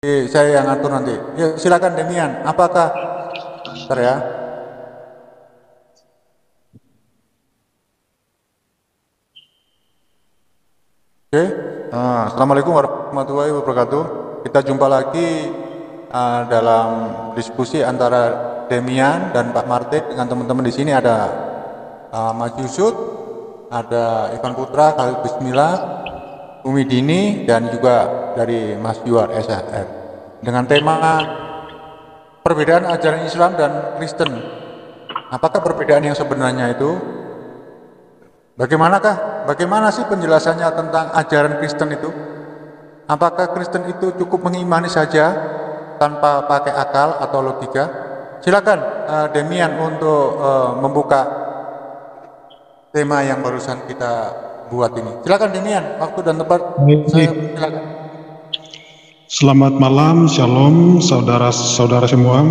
Saya yang atur nanti. Ya, silakan Demian. Apakah, bentar ya. Oke. Assalamualaikum warahmatullahi wabarakatuh. Kita jumpa lagi dalam diskusi antara Demian dan Pak Martin dengan teman-teman di sini ada Mas Yusuf, ada Ivan Putra, Khalid Bismillah, Umi Dini, dan juga dari Mas Yuar SHR dengan tema perbedaan ajaran Islam dan Kristen. Apakah perbedaan yang sebenarnya itu? Bagaimana sih penjelasannya tentang ajaran Kristen itu? Apakah Kristen itu cukup mengimani saja tanpa pakai akal atau logika? Silakan Demian untuk membuka tema yang barusan kita buat ini. Silakan Demian, waktu dan tempat. Silakan. Selamat malam, shalom saudara-saudara semua.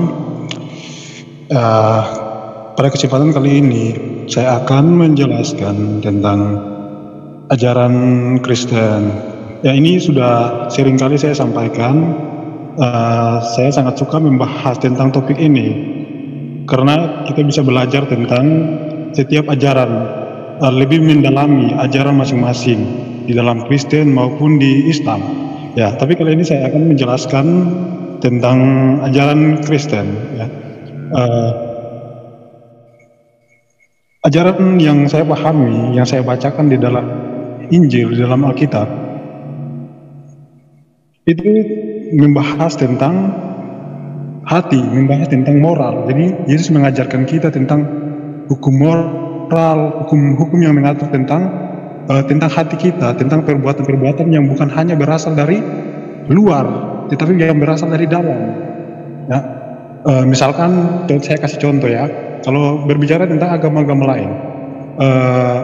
Pada kesempatan kali ini saya akan menjelaskan tentang ajaran Kristen. Ya, ini sudah sering kali saya sampaikan. Saya sangat suka membahas tentang topik ini karena kita bisa belajar tentang setiap ajaran, lebih mendalami ajaran masing-masing di dalam Kristen maupun di Islam. Ya, tapi kali ini saya akan menjelaskan tentang ajaran Kristen. Ya. Ajaran yang saya pahami, yang saya bacakan di dalam Injil, di dalam Alkitab, itu membahas tentang hati, membahas tentang moral. Jadi Yesus mengajarkan kita tentang hukum moral, hukum yang mengatur tentang hati kita, tentang perbuatan-perbuatan yang bukan hanya berasal dari luar, tetapi yang berasal dari dalam. Ya, misalkan saya kasih contoh ya. Kalau berbicara tentang agama-agama lain,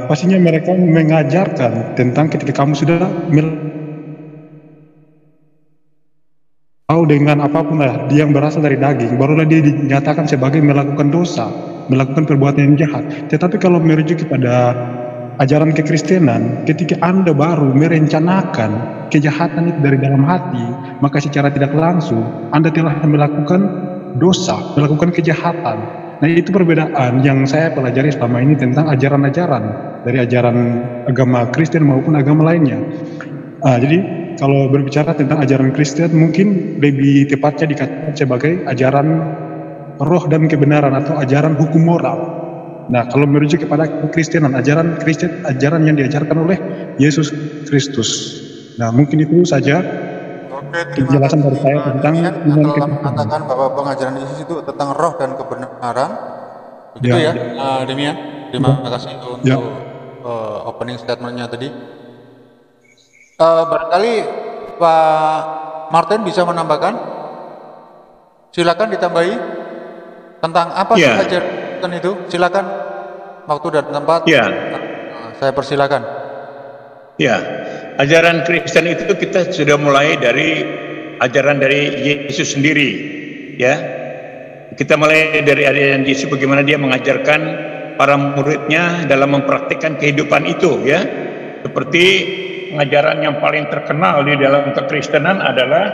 pastinya mereka mengajarkan tentang ketika kamu sudah dengan apapun lah, dia yang berasal dari daging, barulah dia dinyatakan sebagai melakukan dosa, melakukan perbuatan yang jahat. Tetapi kalau merujuk kepada ajaran kekristenan, ketika Anda baru merencanakan kejahatan itu dari dalam hati, maka secara tidak langsung Anda telah melakukan dosa, melakukan kejahatan. Nah, itu perbedaan yang saya pelajari selama ini tentang ajaran-ajaran dari ajaran agama Kristen maupun agama lainnya. Jadi kalau berbicara tentang ajaran Kristen, mungkin lebih tepatnya dikatakan sebagai ajaran roh dan kebenaran atau ajaran hukum moral. Nah, kalau merujuk kepada Kristenan, ajaran Kristen, ajaran yang diajarkan oleh Yesus Kristus. Nah, mungkin itu saja. Oke, penjelasan dari saya tentang iman mengatakan bahwa pengajaran Yesus itu tentang roh dan kebenaran. Begitu ya, Demian. Terima kasih untuk opening statement-nya tadi. Barangkali Pak Martin bisa menambahkan. Silakan ditambahi tentang apa sih ajaran itu. Silakan, waktu dan tempat. Saya persilakan. Ya, ajaran Kristen itu kita sudah mulai dari ajaran dari Yesus sendiri, ya. Kita mulai dari ajaran Yesus, bagaimana dia mengajarkan para muridnya dalam mempraktikkan kehidupan itu, ya. Seperti pengajaran yang paling terkenal di dalam kekristenan adalah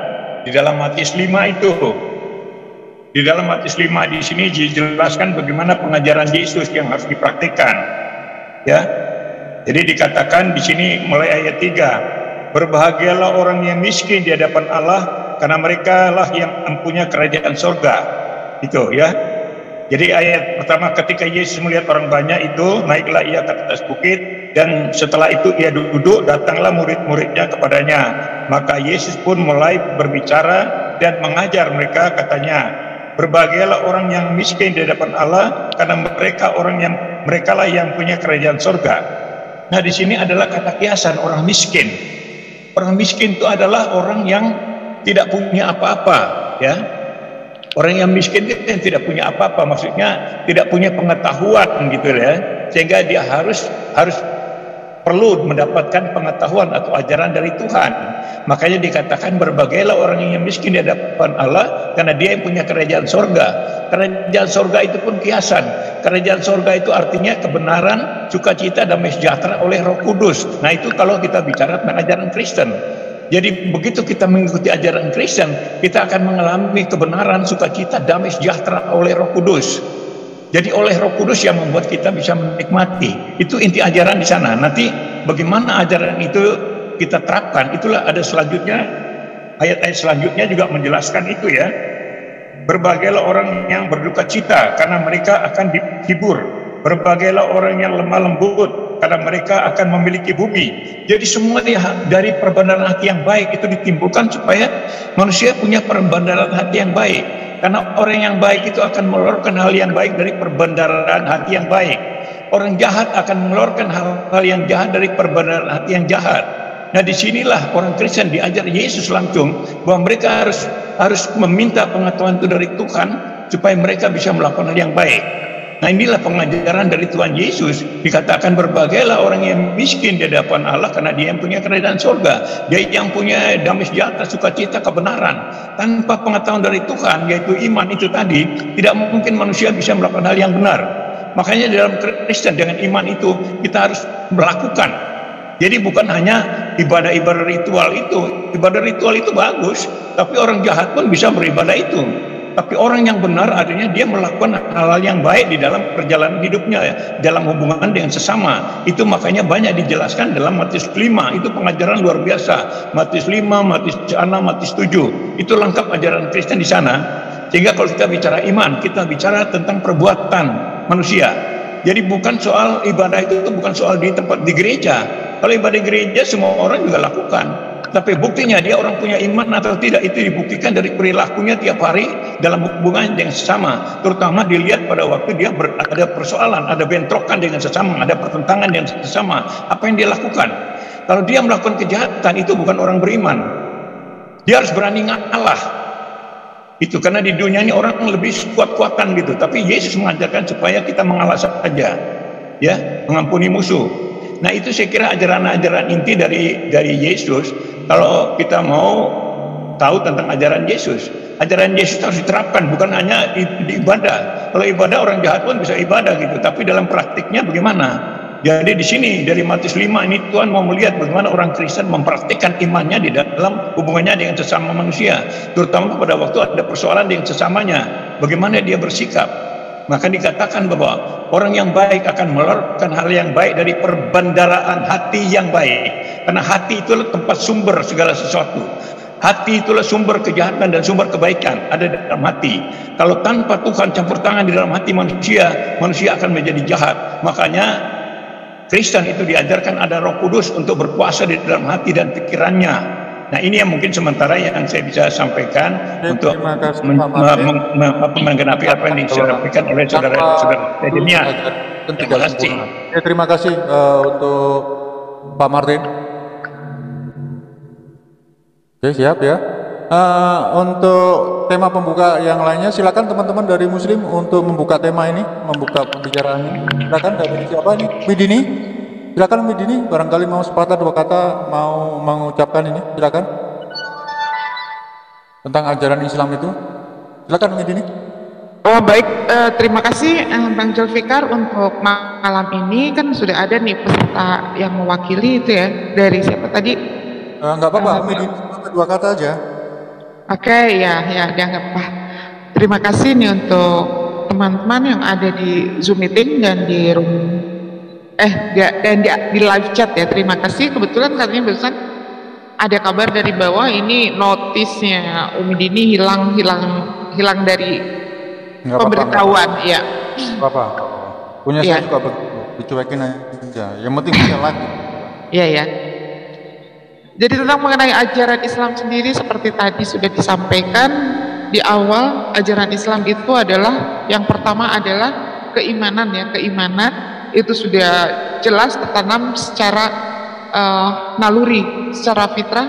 di dalam Matius 5 itu. Di dalam Matius 5 di sini dijelaskan bagaimana pengajaran Yesus yang harus dipraktikkan, ya. Jadi dikatakan di sini mulai ayat 3, berbahagialah orang yang miskin di hadapan Allah, karena mereka lah yang mempunyai kerajaan surga. Itu ya. Jadi ayat pertama, ketika Yesus melihat orang banyak itu, naiklah ia ke atas bukit, dan setelah itu ia duduk, datanglah murid-muridnya kepadanya. Maka Yesus pun mulai berbicara dan mengajar mereka, katanya, berbahagialah orang yang miskin di hadapan Allah, karena mereka lah yang punya kerajaan surga. Nah, di sini adalah kata kiasan orang miskin. Orang miskin itu adalah orang yang tidak punya apa-apa, ya. Orang yang miskin itu yang tidak punya apa-apa, maksudnya tidak punya pengetahuan gitu ya. Sehingga dia harus perlu mendapatkan pengetahuan atau ajaran dari Tuhan. Makanya dikatakan berbagailah orang yang miskin di hadapan Allah, karena dia yang punya kerajaan sorga. Kerajaan sorga itu pun kiasan. Kerajaan sorga itu artinya kebenaran, sukacita, damai sejahtera oleh Roh Kudus. Nah, itu kalau kita bicara tentang ajaran Kristen. Jadi begitu kita mengikuti ajaran Kristen, kita akan mengalami kebenaran, sukacita, damai sejahtera oleh Roh Kudus. Jadi oleh Roh Kudus yang membuat kita bisa menikmati. Itu inti ajaran di sana. Nanti bagaimana ajaran itu kita terapkan, itulah ada selanjutnya, ayat-ayat selanjutnya juga menjelaskan itu ya. Berbagailah orang yang berduka cita karena mereka akan dihibur. Berbagailah orang yang lemah lembut karena mereka akan memiliki bumi. Jadi semua dari perbendaharaan hati yang baik itu ditimbulkan supaya manusia punya perbendaharaan hati yang baik. Karena orang yang baik itu akan mengeluarkan hal yang baik dari perbendaharaan hati yang baik. Orang jahat akan mengeluarkan hal-hal yang jahat dari perbendaharaan hati yang jahat. Nah, disinilah orang Kristen diajar Yesus langsung bahwa mereka harus meminta pengetahuan itu dari Tuhan supaya mereka bisa melakukan hal yang baik. Nah, inilah pengajaran dari Tuhan Yesus. Dikatakan berbagailah orang yang miskin di hadapan Allah karena dia yang punya kerajaan surga. Dia yang punya damai sejahtera, sukacita, kebenaran. Tanpa pengetahuan dari Tuhan, yaitu iman itu tadi, tidak mungkin manusia bisa melakukan hal yang benar. Makanya dalam Kristen dengan iman itu kita harus melakukan. Jadi bukan hanya ibadah-ibadah ritual itu. Ibadah ritual itu bagus, tapi orang jahat pun bisa beribadah itu. Tapi orang yang benar artinya dia melakukan hal-hal yang baik di dalam perjalanan hidupnya ya, dalam hubungan dengan sesama. Itu makanya banyak dijelaskan dalam Matius 5. Itu pengajaran luar biasa. Matius 5, Matius 6, Matius 7. Itu lengkap ajaran Kristen di sana. Sehingga kalau kita bicara iman, kita bicara tentang perbuatan manusia. Jadi bukan soal ibadah itu bukan soal di tempat di gereja. Kalau ibadah di gereja semua orang juga lakukan. Tapi buktinya dia orang punya iman atau tidak itu dibuktikan dari perilakunya tiap hari dalam hubungan yang sesama. Terutama dilihat pada waktu dia ada persoalan, ada bentrokan dengan sesama, ada pertentangan dengan sesama. Apa yang dia lakukan? Kalau dia melakukan kejahatan itu bukan orang beriman. Dia harus berani ngalah. Itu karena di dunia ini orang lebih kuat-kuatan gitu. Tapi Yesus mengajarkan supaya kita mengalah saja, ya, mengampuni musuh. Nah itu saya kira ajaran-ajaran inti dari Yesus. Kalau kita mau tahu tentang ajaran Yesus harus diterapkan, bukan hanya di ibadah. Kalau ibadah orang jahat pun bisa ibadah gitu, tapi dalam praktiknya bagaimana? Jadi di sini dari Matius 5 ini Tuhan mau melihat bagaimana orang Kristen mempraktikkan imannya di dalam hubungannya dengan sesama manusia, terutama pada waktu ada persoalan dengan sesamanya, bagaimana dia bersikap. Maka dikatakan bahwa orang yang baik akan mengeluarkan hal yang baik dari perbendaharaan hati yang baik. Karena hati itulah tempat sumber segala sesuatu. Hati itulah sumber kejahatan dan sumber kebaikan ada di dalam hati. Kalau tanpa Tuhan campur tangan di dalam hati manusia, manusia akan menjadi jahat. Makanya Kristen itu diajarkan ada Roh Kudus untuk berkuasa di dalam hati dan pikirannya. Nah ini yang mungkin sementara yang saya bisa sampaikan untuk menggenapi apa yang disampaikan oleh saudara Demian. Terima kasih. Ya, terima kasih untuk Pak Martin. Oke, siap ya. Untuk tema pembuka yang lainnya, silakan teman-teman dari Muslim untuk membuka tema ini, membuka pembicaraan ini. Silakan dari siapa ini? Widini. Silakan Widini, barangkali mau sepatah dua kata mau mengucapkan ini, silakan. Tentang ajaran Islam itu. Silakan Widini. Oh baik, terima kasih Bang Zulfikar untuk malam ini. Kan sudah ada nih peserta yang mewakili itu ya, dari siapa tadi? Enggak apa-apa, Widini, dua kata aja. Oke, ya dianggap Pak. Terima kasih nih untuk teman-teman yang ada di Zoom meeting dan di room di live chat ya. Terima kasih. Kebetulan katanya barusan ada kabar dari bawah ini notisnya Umi Dini hilang dari pemberitahuan ya. Apa? Punya saya juga dicuekin aja. Yang penting bisa lagi. Iya ya. Jadi tentang mengenai ajaran Islam sendiri seperti tadi sudah disampaikan di awal, ajaran Islam itu adalah yang pertama adalah keimanan ya. Keimanan itu sudah jelas tertanam secara naluri, secara fitrah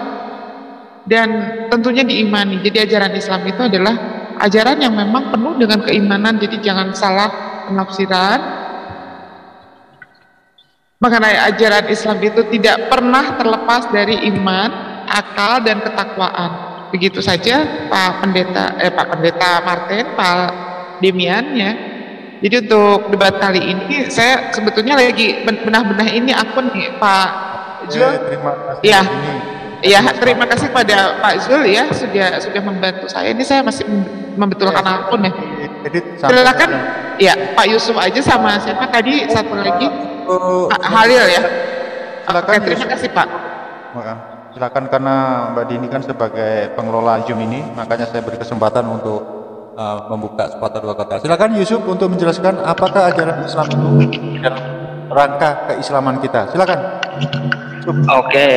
dan tentunya diimani. Jadi ajaran Islam itu adalah ajaran yang memang penuh dengan keimanan, jadi jangan salah penafsiran mengenai ajaran Islam itu tidak pernah terlepas dari iman, akal dan ketakwaan. Begitu saja Pak Pendeta Martin, Pak Demian ya. Jadi untuk debat kali ini saya sebetulnya lagi benah-benah ini akun nih Pak Jul. Terima kasih. Ya. Ya, terima kasih pada Pak Zul ya sudah membantu saya. Ini saya masih membetulkan akun ya. Edit Silakan ya Pak Yusuf aja sama siapa tadi satu lagi Pak Halil ya. Silakan. Oke, terima kasih Pak. Silakan, karena Mbak Dini kan sebagai pengelola Zoom ini, makanya saya beri kesempatan untuk membuka sepatah dua kata. Silakan Yusuf untuk menjelaskan apakah ajaran Islam itu dalam rangka keislaman kita. Silakan. Oke,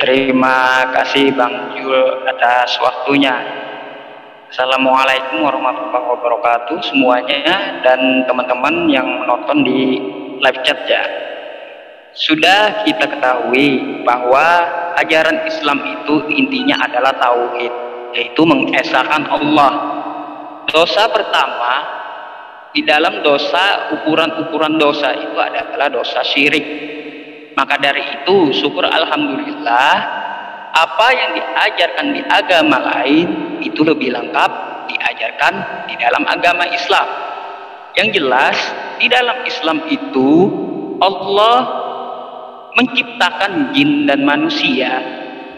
terima kasih Bang Jul atas waktunya. Assalamualaikum warahmatullahi wabarakatuh semuanya dan teman-teman yang menonton di live chat ya. Sudah kita ketahui bahwa ajaran Islam itu intinya adalah tauhid, yaitu mengesahkan Allah. Dosa pertama di dalam dosa, ukuran-ukuran dosa itu adalah dosa syirik. Maka dari itu syukur alhamdulillah apa yang diajarkan di agama lain itu lebih lengkap diajarkan di dalam agama Islam. Yang jelas di dalam Islam itu Allah menciptakan jin dan manusia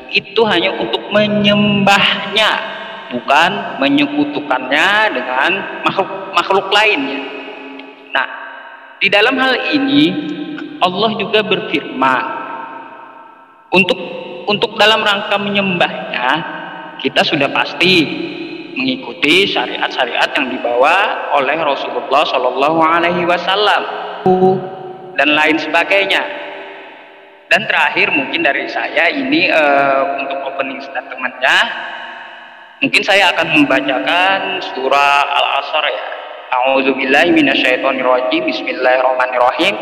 itu hanya untuk menyembahnya, bukan menyekutukannya dengan makhluk lainnya. Nah, di dalam hal ini Allah juga berfirman untuk dalam rangka menyembahnya kita sudah pasti mengikuti syariat-syariat yang dibawa oleh Rasulullah Shallallahu Alaihi Wasallam dan lain sebagainya. Dan terakhir mungkin dari saya ini untuk opening statementnya, mungkin saya akan membacakan surah Al-Asr ya. A'udzubillahi minasyaitonirrajim. Bismillahirrahmanirrahim.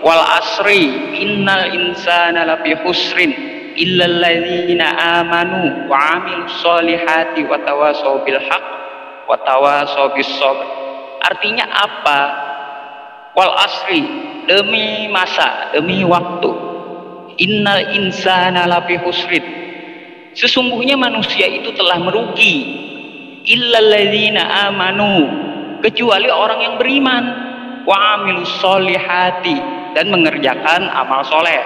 Wal asri innal insana lafi khusrin illal ladzina amanu wa 'amilus solihati wa tawasaw bil haqq wa tawasaw bis sabr. Artinya apa? Wal asri, demi masa, demi waktu. Innal insana lafi khusrin, sesungguhnya manusia itu telah merugi. Illal ladzina amanu, kecuali orang yang beriman. Wa 'amilus solihati, dan mengerjakan amal soleh.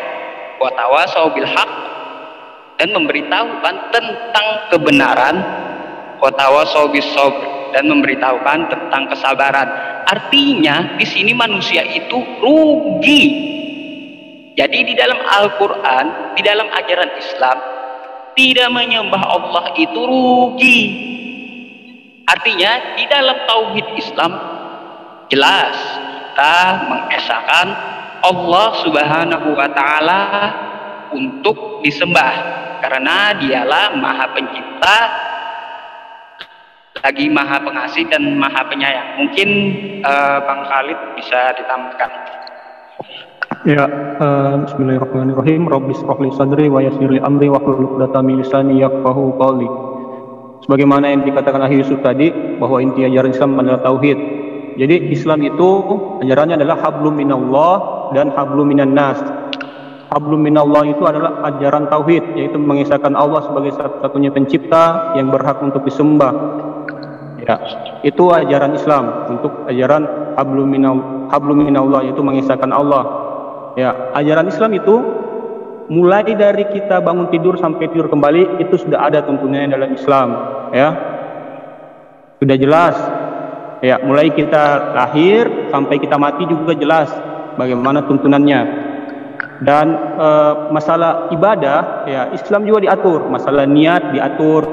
Wa tawasaw bil haqq, dan memberitahukan tentang kebenaran. Wa tawasaw bis sabr, dan memberitahukan tentang kesabaran. Artinya di sini manusia itu rugi. Jadi di dalam Al-Quran, di dalam ajaran Islam, tidak menyembah Allah itu rugi. Artinya di dalam tauhid Islam jelas kita mengesahkan Allah Subhanahu wa Ta'ala untuk disembah, karena Dialah Maha Pencipta, lagi Maha Pengasih dan Maha Penyayang. Mungkin Bang Khalid bisa ditambahkan. Ya, bismillahirrahmanirrahim. Rabbi shrah li sadri wa yassir li amri wahlul 'uqdatam min lisani yafqahu qawli. Sebagaimana yang dikatakan Ahli Yusuf tadi, bahwa inti ajaran Islam adalah tauhid. Jadi Islam itu ajarannya adalah hablum minallah dan hablum minan nas. Hablum minallah itu adalah ajaran tauhid, yaitu mengisahkan Allah sebagai satu-satunya pencipta yang berhak untuk disembah. Ya, itu ajaran Islam. Untuk ajaran hablum minallah yaitu mengisahkan Allah. Ya, ajaran Islam itu mulai dari kita bangun tidur sampai tidur kembali itu sudah ada tuntunannya dalam Islam, ya. Sudah jelas. Ya, mulai kita lahir sampai kita mati juga jelas bagaimana tuntunannya. Dan masalah ibadah, ya, Islam juga diatur, masalah niat diatur,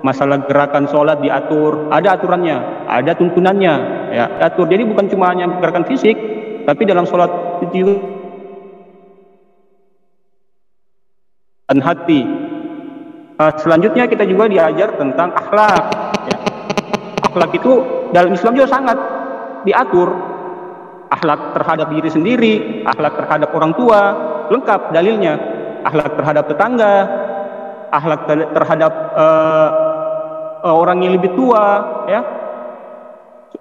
masalah gerakan sholat diatur, ada aturannya, ada tuntunannya, ya, diatur. Jadi bukan cuma hanya gerakan fisik, tapi dalam sholat itu dan hati. Selanjutnya kita juga diajar tentang akhlak. Ya. Akhlak itu dalam Islam juga sangat diatur. Akhlak terhadap diri sendiri, akhlak terhadap orang tua, lengkap dalilnya. Akhlak terhadap tetangga, akhlak terhadap orang yang lebih tua, ya,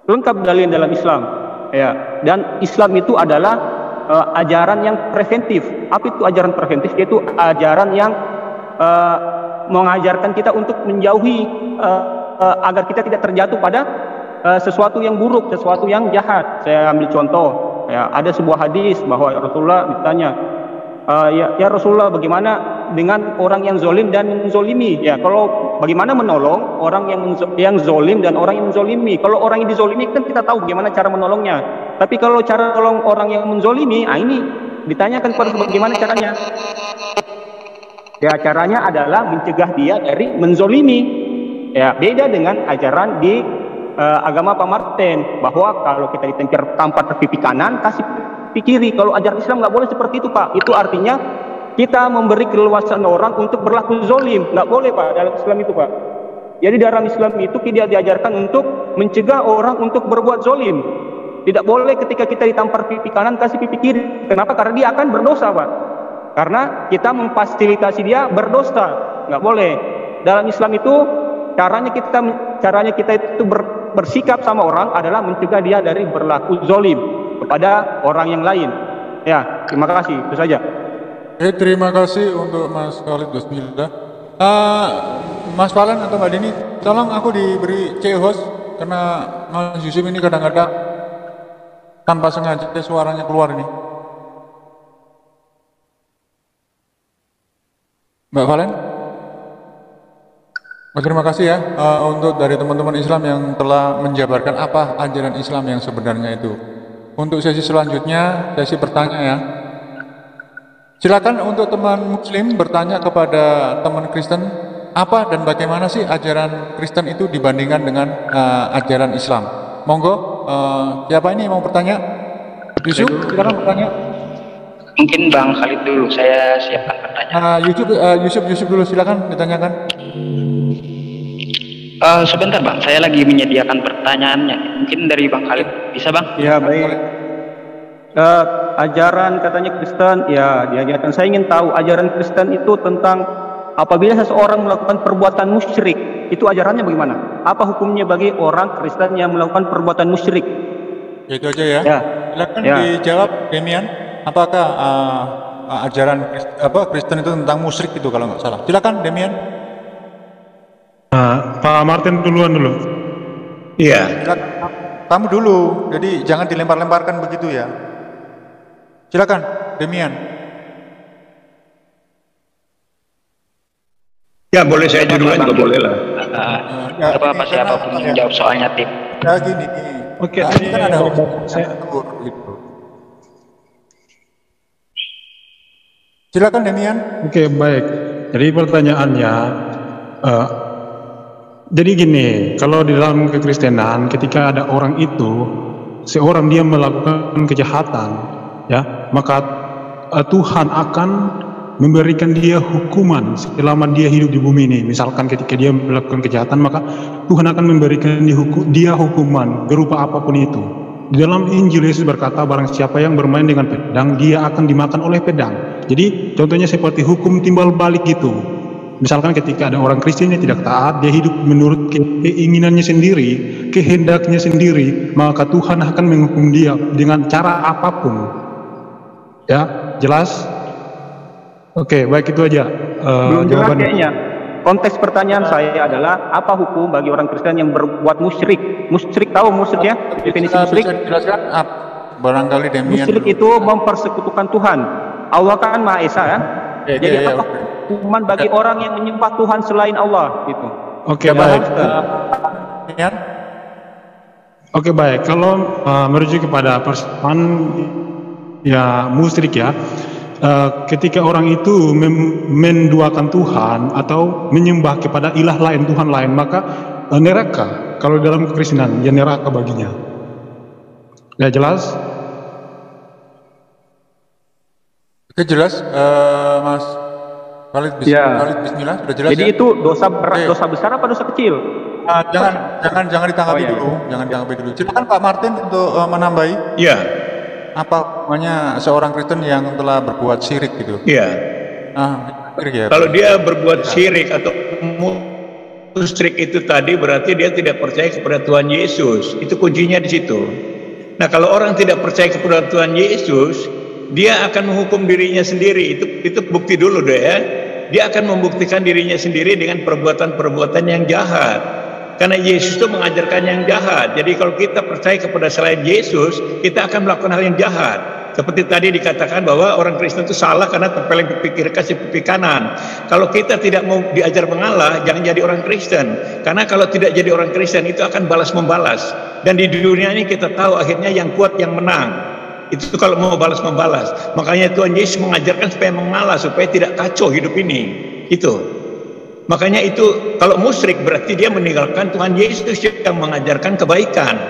lengkap dalil dalam Islam. Ya. Dan Islam itu adalah ajaran yang preventif. Apa itu ajaran preventif? Yaitu ajaran yang mengajarkan kita untuk menjauhi agar kita tidak terjatuh pada sesuatu yang buruk, sesuatu yang jahat. Saya ambil contoh, ya, ada sebuah hadis bahwa Rasulullah ditanya, ya Rasulullah, bagaimana dengan orang yang zolim dan menzolimi. Ya, kalau bagaimana menolong orang yang zolim dan orang yang menzolimi. Kalau orang yang dizolimi kan kita tahu bagaimana cara menolongnya. Tapi kalau cara menolong orang yang menzolimi, ini ditanyakan kepada bagaimana caranya. Ya, caranya adalah mencegah dia dari menzolimi. Ya, beda dengan ajaran di agama Pak Martin, bahwa kalau kita tampar pipi kanan, kasih pipi kiri. Kalau ajaran Islam nggak boleh seperti itu, Pak. Itu artinya kita memberi keleluasan orang untuk berlaku zolim. Nggak boleh, Pak, dalam Islam itu, Pak. Jadi dalam Islam itu tidak diajarkan untuk mencegah orang untuk berbuat zolim. Tidak boleh ketika kita ditampar pipi kanan, kasih pipi kiri. Kenapa? Karena dia akan berdosa, Pak. Karena kita memfasilitasi dia berdosa. Nggak boleh. Dalam Islam itu caranya kita itu bersikap sama orang adalah mencegah dia dari berlaku zolim kepada orang yang lain. Ya, terima kasih. Itu saja. Terima kasih untuk Mas Khalid Bismillah. Mas Valen atau Mbak Dini, tolong aku diberi C-host karena Mas Yusuf ini kadang-kadang tanpa sengaja suaranya keluar ini. Mbak Valen? Terima kasih ya untuk dari teman-teman Islam yang telah menjabarkan apa ajaran Islam yang sebenarnya itu. Untuk sesi selanjutnya, sesi bertanya ya. Silakan untuk teman Muslim bertanya kepada teman Kristen, apa dan bagaimana sih ajaran Kristen itu dibandingkan dengan ajaran Islam. Monggo, siapa ini yang mau bertanya? Yusuf, silakan bertanya. Mungkin Bang Khalid dulu, saya siapkan pertanyaan. Yusuf dulu, silakan ditanyakan. Sebentar Bang, saya lagi menyediakan pertanyaannya. Mungkin dari Bang Khalid, bisa Bang? Ya, baik. Ajaran katanya Kristen, ya diajarkan. Saya ingin tahu ajaran Kristen itu tentang apabila seseorang melakukan perbuatan musyrik, itu ajarannya bagaimana? Apa hukumnya bagi orang Kristen yang melakukan perbuatan musyrik? Itu aja ya. Silakan dijawab, Demian. Apakah ajaran Kristen itu tentang musyrik itu kalau nggak salah? Silakan, Demian. Pak Martin duluan dulu. Iya. Kamu dulu, jadi jangan dilempar-lemparkan begitu ya. Silakan, Demian. Ya, boleh saya duluan juga boleh lah. Apa siapapun yang menjawab soalnya tim. Ya gini. Oke, ini kan ada saya gitu. Silakan, Demian. Oke, baik. Jadi pertanyaannya, jadi gini, kalau di dalam kekristenan, ketika ada orang itu, seorang dia melakukan kejahatan, ya, maka Tuhan akan memberikan dia hukuman selama dia hidup di bumi ini. Misalkan ketika dia melakukan kejahatan, maka Tuhan akan memberikan dia hukuman berupa apapun itu. Di dalam Injil Yesus berkata, barang siapa yang bermain dengan pedang, dia akan dimakan oleh pedang. Jadi contohnya seperti hukum timbal balik gitu. Misalkan ketika ada orang Kristen yang tidak taat, dia hidup menurut keinginannya sendiri, kehendaknya sendiri, maka Tuhan akan menghukum dia dengan cara apapun. Ya, jelas? Oke, baik, itu aja jawabannya. Kayaknya konteks pertanyaan saya adalah apa hukum bagi orang Kristen yang berbuat musyrik? Musyrik, tahu musyrik ya? Definisi musyrik? Bisa dijelaskan? Barangkali Demian. Musyrik itu mempersekutukan Tuhan. Allah kan Maha Esa ya. Jadi apa hukuman bagi orang yang menyembah Tuhan selain Allah gitu. Oke, baik. Oke, baik. Kalau merujuk kepada persoalan ya musyrik ya, ketika orang itu menduakan Tuhan atau menyembah kepada ilah lain, Tuhan lain, maka neraka. Kalau dalam kekristenan ya neraka baginya. Ya, jelas? Oke, jelas, Mas Khalid Bismillah, sudah jelas. Jadi ya? itu dosa besar apa dosa kecil? Jangan ditanggapi dulu, jangan ditanggapi dulu. Silakan Pak Martin untuk menambahi. Iya. Apa namanya seorang Kristen yang telah berbuat syirik gitu? Iya. Syirik ya. Kalau dia berbuat syirik atau musyrik itu tadi berarti dia tidak percaya kepada Tuhan Yesus. Itu kuncinya di situ. Nah, kalau orang tidak percaya kepada Tuhan Yesus, dia akan menghukum dirinya sendiri. Itu bukti dulu deh ya. Dia akan membuktikan dirinya sendiri dengan perbuatan-perbuatan yang jahat. Karena Yesus itu mengajarkan yang jahat. Jadi kalau kita percaya kepada selain Yesus, kita akan melakukan hal yang jahat. Seperti tadi dikatakan bahwa orang Kristen itu salah karena terpeleng pipi kiri kasih pipi kanan. Kalau kita tidak mau diajar mengalah, jangan jadi orang Kristen. Karena kalau tidak jadi orang Kristen itu akan balas membalas. Dan di dunia ini kita tahu akhirnya yang kuat yang menang. Itu kalau mau balas membalas. Makanya Tuhan Yesus mengajarkan supaya mengalah, supaya tidak kacau hidup ini. Itu. Makanya itu kalau musyrik berarti dia meninggalkan Tuhan Yesus yang mengajarkan kebaikan.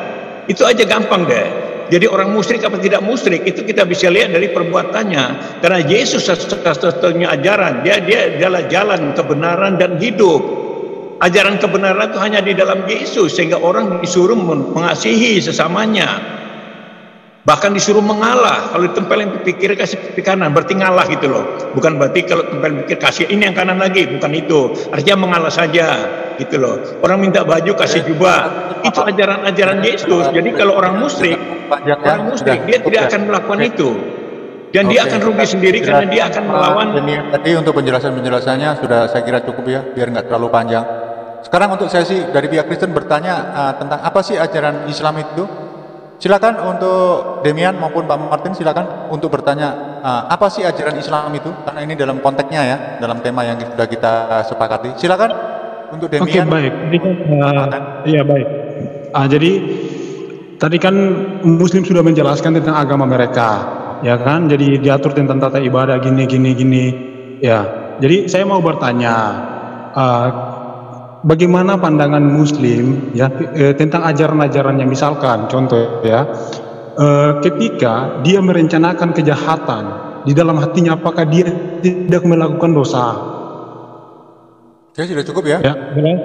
Itu aja gampang deh. Jadi orang musyrik apa tidak musyrik itu kita bisa lihat dari perbuatannya. Karena Yesus satu-satunya ajaran, dia adalah jalan kebenaran dan hidup. Ajaran kebenaran itu hanya di dalam Yesus, sehingga orang disuruh mengasihi sesamanya. Bahkan disuruh mengalah. Kalau ditempelin pipi kiri kasih pipi kanan, berarti ngalah gitu loh. Bukan berarti kalau tempelin pipi kasih ini yang kanan lagi, bukan itu. Artinya mengalah saja gitu loh. Orang minta baju kasih jubah. Itu ajaran-ajaran Yesus. Jadi kalau orang musyrik dia tidak akan melakukan itu. Dan dia akan rugi sendiri karena dia akan melawan. Tadi untuk penjelasannya sudah saya kira cukup ya, biar nggak terlalu panjang. Sekarang untuk sesi dari pihak Kristen bertanya tentang apa sih ajaran Islam itu. Silakan untuk Demian maupun Pak Martin, silakan untuk bertanya apa sih ajaran Islam itu, karena ini dalam konteksnya ya, dalam tema yang sudah kita sepakati. Silakan untuk Demian. Oke, baik. Iya, baik. Jadi tadi kan Muslim sudah menjelaskan tentang agama mereka, ya kan? Jadi diatur tentang tata ibadah gini. Ya. Jadi saya mau bertanya, bagaimana pandangan Muslim ya tentang ajaran-ajarannya, misalkan contoh ya, ketika dia merencanakan kejahatan di dalam hatinya, apakah dia tidak melakukan dosa? Oke, sudah cukup ya? Ya, benar.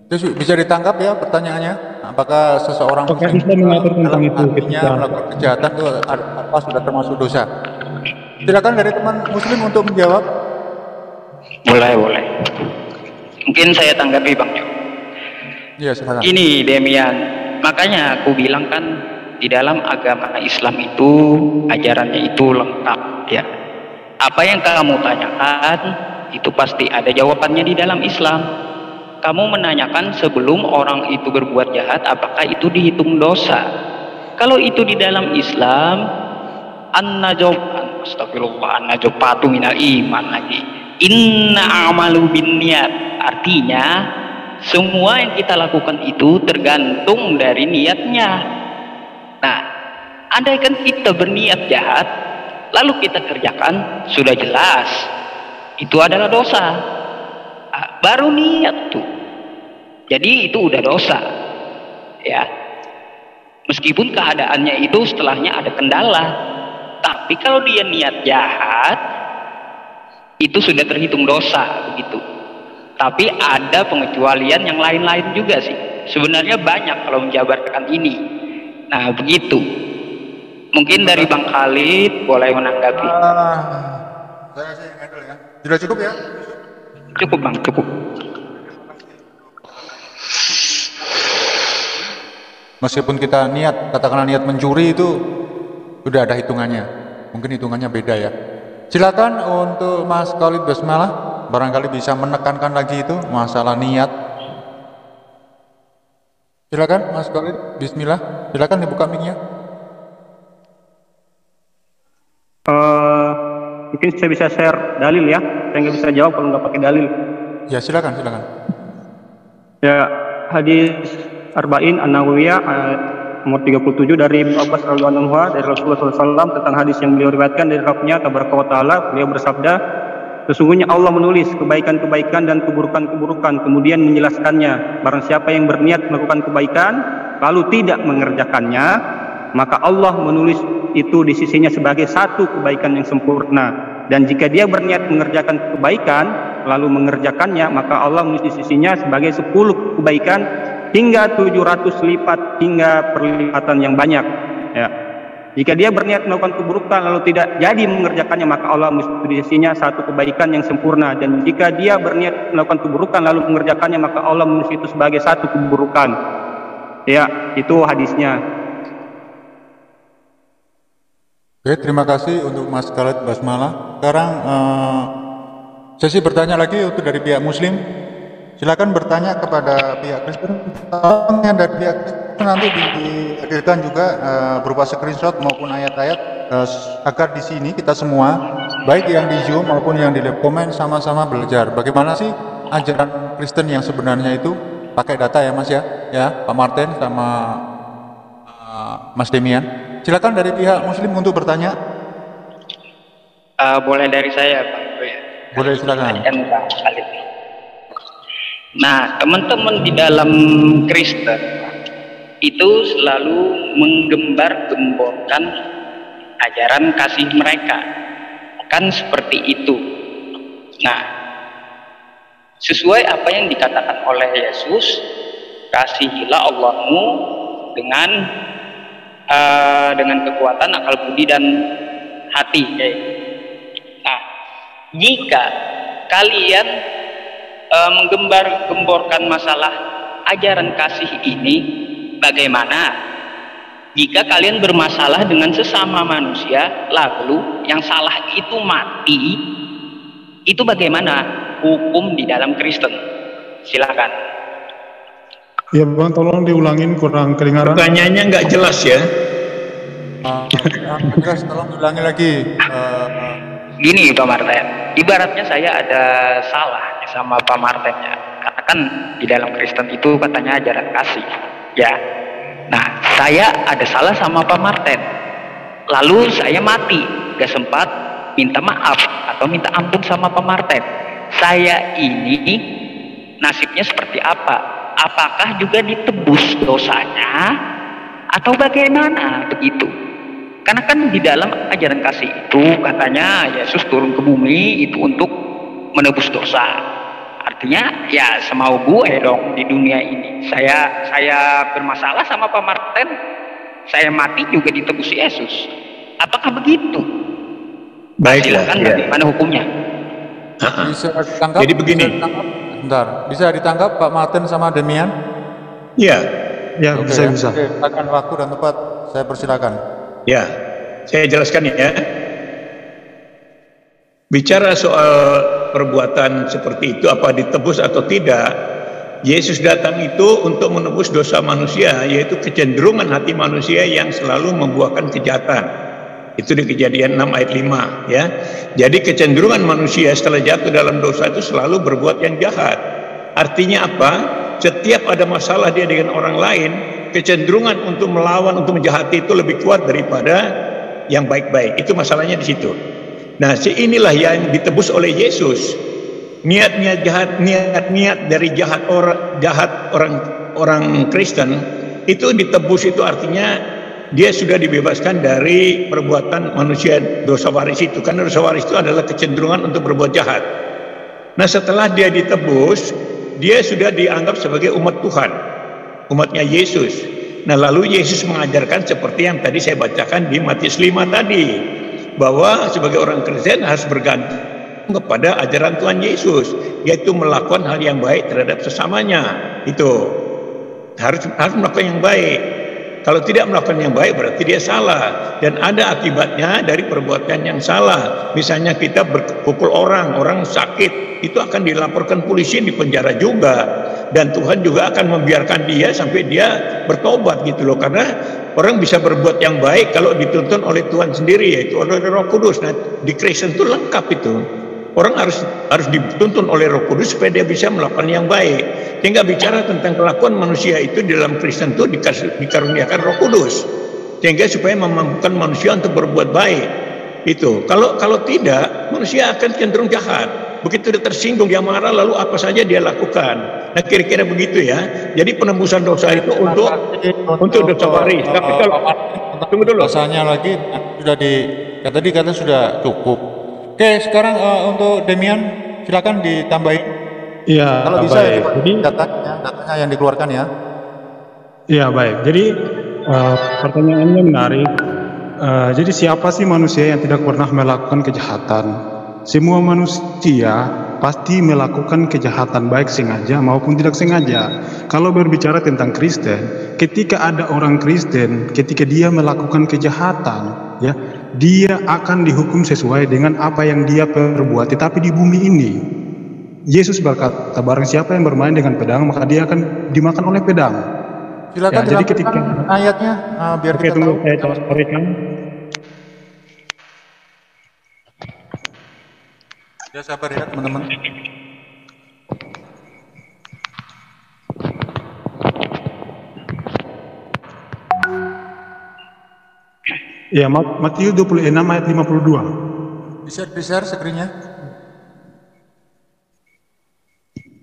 Itu bisa ditangkap ya pertanyaannya, apakah seseorang Islam mengatur tentang itu ketika melakukan kejahatan itu apa sudah termasuk dosa? Silakan dari teman Muslim untuk menjawab. Boleh. Mungkin saya tanggapi Bang Jo. Iya, silakan. Ini Demian, makanya aku bilang kan di dalam agama Islam itu ajarannya itu lengkap ya. Apa yang kamu tanyakan itu pasti ada jawabannya di dalam Islam. Kamu menanyakan sebelum orang itu berbuat jahat, apakah itu dihitung dosa? Kalau itu di dalam Islam, an-najobatu minal iman lagi. Inna amalu binniyat. Artinya semua yang kita lakukan itu tergantung dari niatnya. Nah, andaikan kita berniat jahat lalu kita kerjakan, sudah jelas itu adalah dosa. Baru niat tuh, jadi itu udah dosa ya, meskipun keadaannya itu setelahnya ada kendala. Tapi kalau dia niat jahat itu sudah terhitung dosa begitu. Tapi ada pengecualian yang lain-lain juga sih. Sebenarnya banyak kalau menjabarkan ini. Nah begitu. Mungkin dari Bang Khalid boleh menanggapi. Saya sih handle ya. Sudah cukup ya? Cukup Bang, cukup. Meskipun kita niat, katakanlah niat mencuri itu sudah ada hitungannya. Mungkin hitungannya beda ya. Silakan untuk Mas Khalid Basmalah. Barangkali bisa menekankan lagi itu masalah niat. Silakan Mas Khalid, bismillah. Silakan dibuka mic-nya. Mungkin saya bisa share dalil ya. Saya nggak bisa jawab kalau nggak pakai dalil. Ya, silakan. Ya, hadis Arba'in An-Nawawiyah nomor 37 dari Ibnu Abbas radhiyallahu anhu dari Rasulullah SAW tentang hadis yang beliau riwayatkan dari Rabbnya tabaraka wa taala. Beliau bersabda, sesungguhnya Allah menulis kebaikan-kebaikan dan keburukan-keburukan, kemudian menjelaskannya. Barang siapa yang berniat melakukan kebaikan lalu tidak mengerjakannya, maka Allah menulis itu di sisinya sebagai satu kebaikan yang sempurna. Dan jika dia berniat mengerjakan kebaikan lalu mengerjakannya, maka Allah menulis di sisinya sebagai 10 kebaikan hingga 700 lipat, hingga perlipatan yang banyak ya. Jika dia berniat melakukan keburukan lalu tidak jadi mengerjakannya, maka Allah menulis di sisinya satu kebaikan yang sempurna. Dan jika dia berniat melakukan keburukan lalu mengerjakannya, maka Allah menulis itu sebagai satu keburukan ya. Itu hadisnya. Oke, terima kasih untuk Mas Khalid Basmalah. Sekarang sesi bertanya lagi untuk dari pihak Muslim. Silakan bertanya kepada pihak Kristen. Tolong yang dari pihak Kristen nanti dihadirkan juga berupa screenshot maupun ayat-ayat agar di sini kita semua, baik yang di Zoom maupun yang di live comment, sama-sama belajar bagaimana sih ajaran Kristen yang sebenarnya itu. Pakai data ya Mas ya, Pak Martin sama Mas Demian. Silakan dari pihak Muslim untuk bertanya. Boleh dari saya, Pak. Boleh, silakan. Nah, teman-teman di dalam Kristen itu selalu menggembar-gemborkan ajaran kasih mereka, kan seperti itu. Nah, sesuai apa yang dikatakan oleh Yesus, kasihilah Allahmu dengan kekuatan akal budi dan hati. Nah, jika kalian menggembar-gemborkan masalah ajaran kasih ini, bagaimana jika kalian bermasalah dengan sesama manusia lalu yang salah itu mati? Itu bagaimana hukum di dalam Kristen? Silakan. Ya Bang, tolong diulangin, kurang kedengaran. Pertanyaannya nggak jelas ya. Tolong ulangi lagi. Gini Pak Martin, ibaratnya saya ada salah sama Pak Martin ya, karena kan di dalam Kristen itu katanya ajaran kasih ya. Nah, saya ada salah sama Pak Martin, lalu saya mati, gak sempat minta maaf atau minta ampun sama Pak Martin. Saya ini nasibnya seperti apa? Apakah juga ditebus dosanya atau bagaimana begitu? Karena kan di dalam ajaran kasih itu katanya Yesus turun ke bumi itu untuk menebus dosa. Artinya ya semau gue dong di dunia ini. Saya bermasalah sama Pak Martin, saya mati juga ditebus Yesus. Apakah begitu? Baiklah. Silakan bagaimana hukumnya? Bisa ditangkap. Jadi begini. Bisa ditangkap Pak Martin sama Demian? Ya, Ya, Oke, bisa. Oke, silakan waktu dan tempat. Saya persilakan. ya. Saya jelaskan ya. Bicara soal perbuatan seperti itu, apa ditebus atau tidak, Yesus datang itu untuk menebus dosa manusia, yaitu kecenderungan hati manusia yang selalu membuahkan kejahatan. Itu di Kejadian 6 ayat 5 ya. Jadi kecenderungan manusia setelah jatuh dalam dosa itu selalu berbuat yang jahat. Artinya apa? Setiap ada masalah dia dengan orang lain, kecenderungan untuk melawan, untuk menjahati itu lebih kuat daripada yang baik-baik. Itu masalahnya di situ. Nah, inilah yang ditebus oleh Yesus. Niat-niat jahat, niat-niat dari jahat orang Kristen itu ditebus, itu artinya dia sudah dibebaskan dari perbuatan manusia dosa waris itu. Karena dosa waris itu adalah kecenderungan untuk berbuat jahat. Nah, setelah dia ditebus, dia sudah dianggap sebagai umat Tuhan, umatnya Yesus. Nah, lalu Yesus mengajarkan seperti yang tadi saya bacakan di Matius 5 tadi, bahwa sebagai orang Kristen harus bergantung kepada ajaran Tuhan Yesus, yaitu melakukan hal yang baik terhadap sesamanya. Itu harus melakukan yang baik. Kalau tidak melakukan yang baik berarti dia salah, dan ada akibatnya dari perbuatan yang salah. Misalnya kita berpukul orang sakit, itu akan dilaporkan polisi, dipenjara juga, dan Tuhan juga akan membiarkan dia sampai dia bertobat gitu loh. Karena orang bisa berbuat yang baik kalau dituntun oleh Tuhan sendiri, yaitu oleh Roh Kudus. Nah, di Kristen itu lengkap itu. Orang harus dituntun oleh Roh Kudus supaya dia bisa melakukan yang baik. Sehingga bicara tentang kelakuan manusia itu di dalam Kristen itu dikaruniakan Roh Kudus, sehingga supaya memampukan manusia untuk berbuat baik. Itu kalau tidak, manusia akan cenderung jahat. Begitu dia tersinggung, dia marah, lalu apa saja dia lakukan. Nah, kira-kira begitu ya. Jadi penebusan dosa itu untuk dosa waris. Tapi kalau tunggu dulu. Dosanya lagi sudah tadi kata sudah cukup. Oke, sekarang untuk Demian silakan ditambahin. Iya, Kalau bisa baik. ya, Jadi datanya yang dikeluarkan ya. Iya, baik. Jadi pertanyaannya menarik. Jadi siapa sih manusia yang tidak pernah melakukan kejahatan? Semua manusia pasti melakukan kejahatan, baik sengaja maupun tidak sengaja. Kalau berbicara tentang Kristen, ketika ada orang Kristen, ketika dia melakukan kejahatan, ya, dia akan dihukum sesuai dengan apa yang dia perbuat, tetapi di bumi ini. Yesus berkata, barang siapa yang bermain dengan pedang, maka dia akan dimakan oleh pedang. Silakan Ya, jadi ketika ayatnya biar oke, kita tunggu tahu. saya carikan. Ya sabar ya teman-teman. Ya, Matius 26 ayat 52. Bisa di-share screen-nya?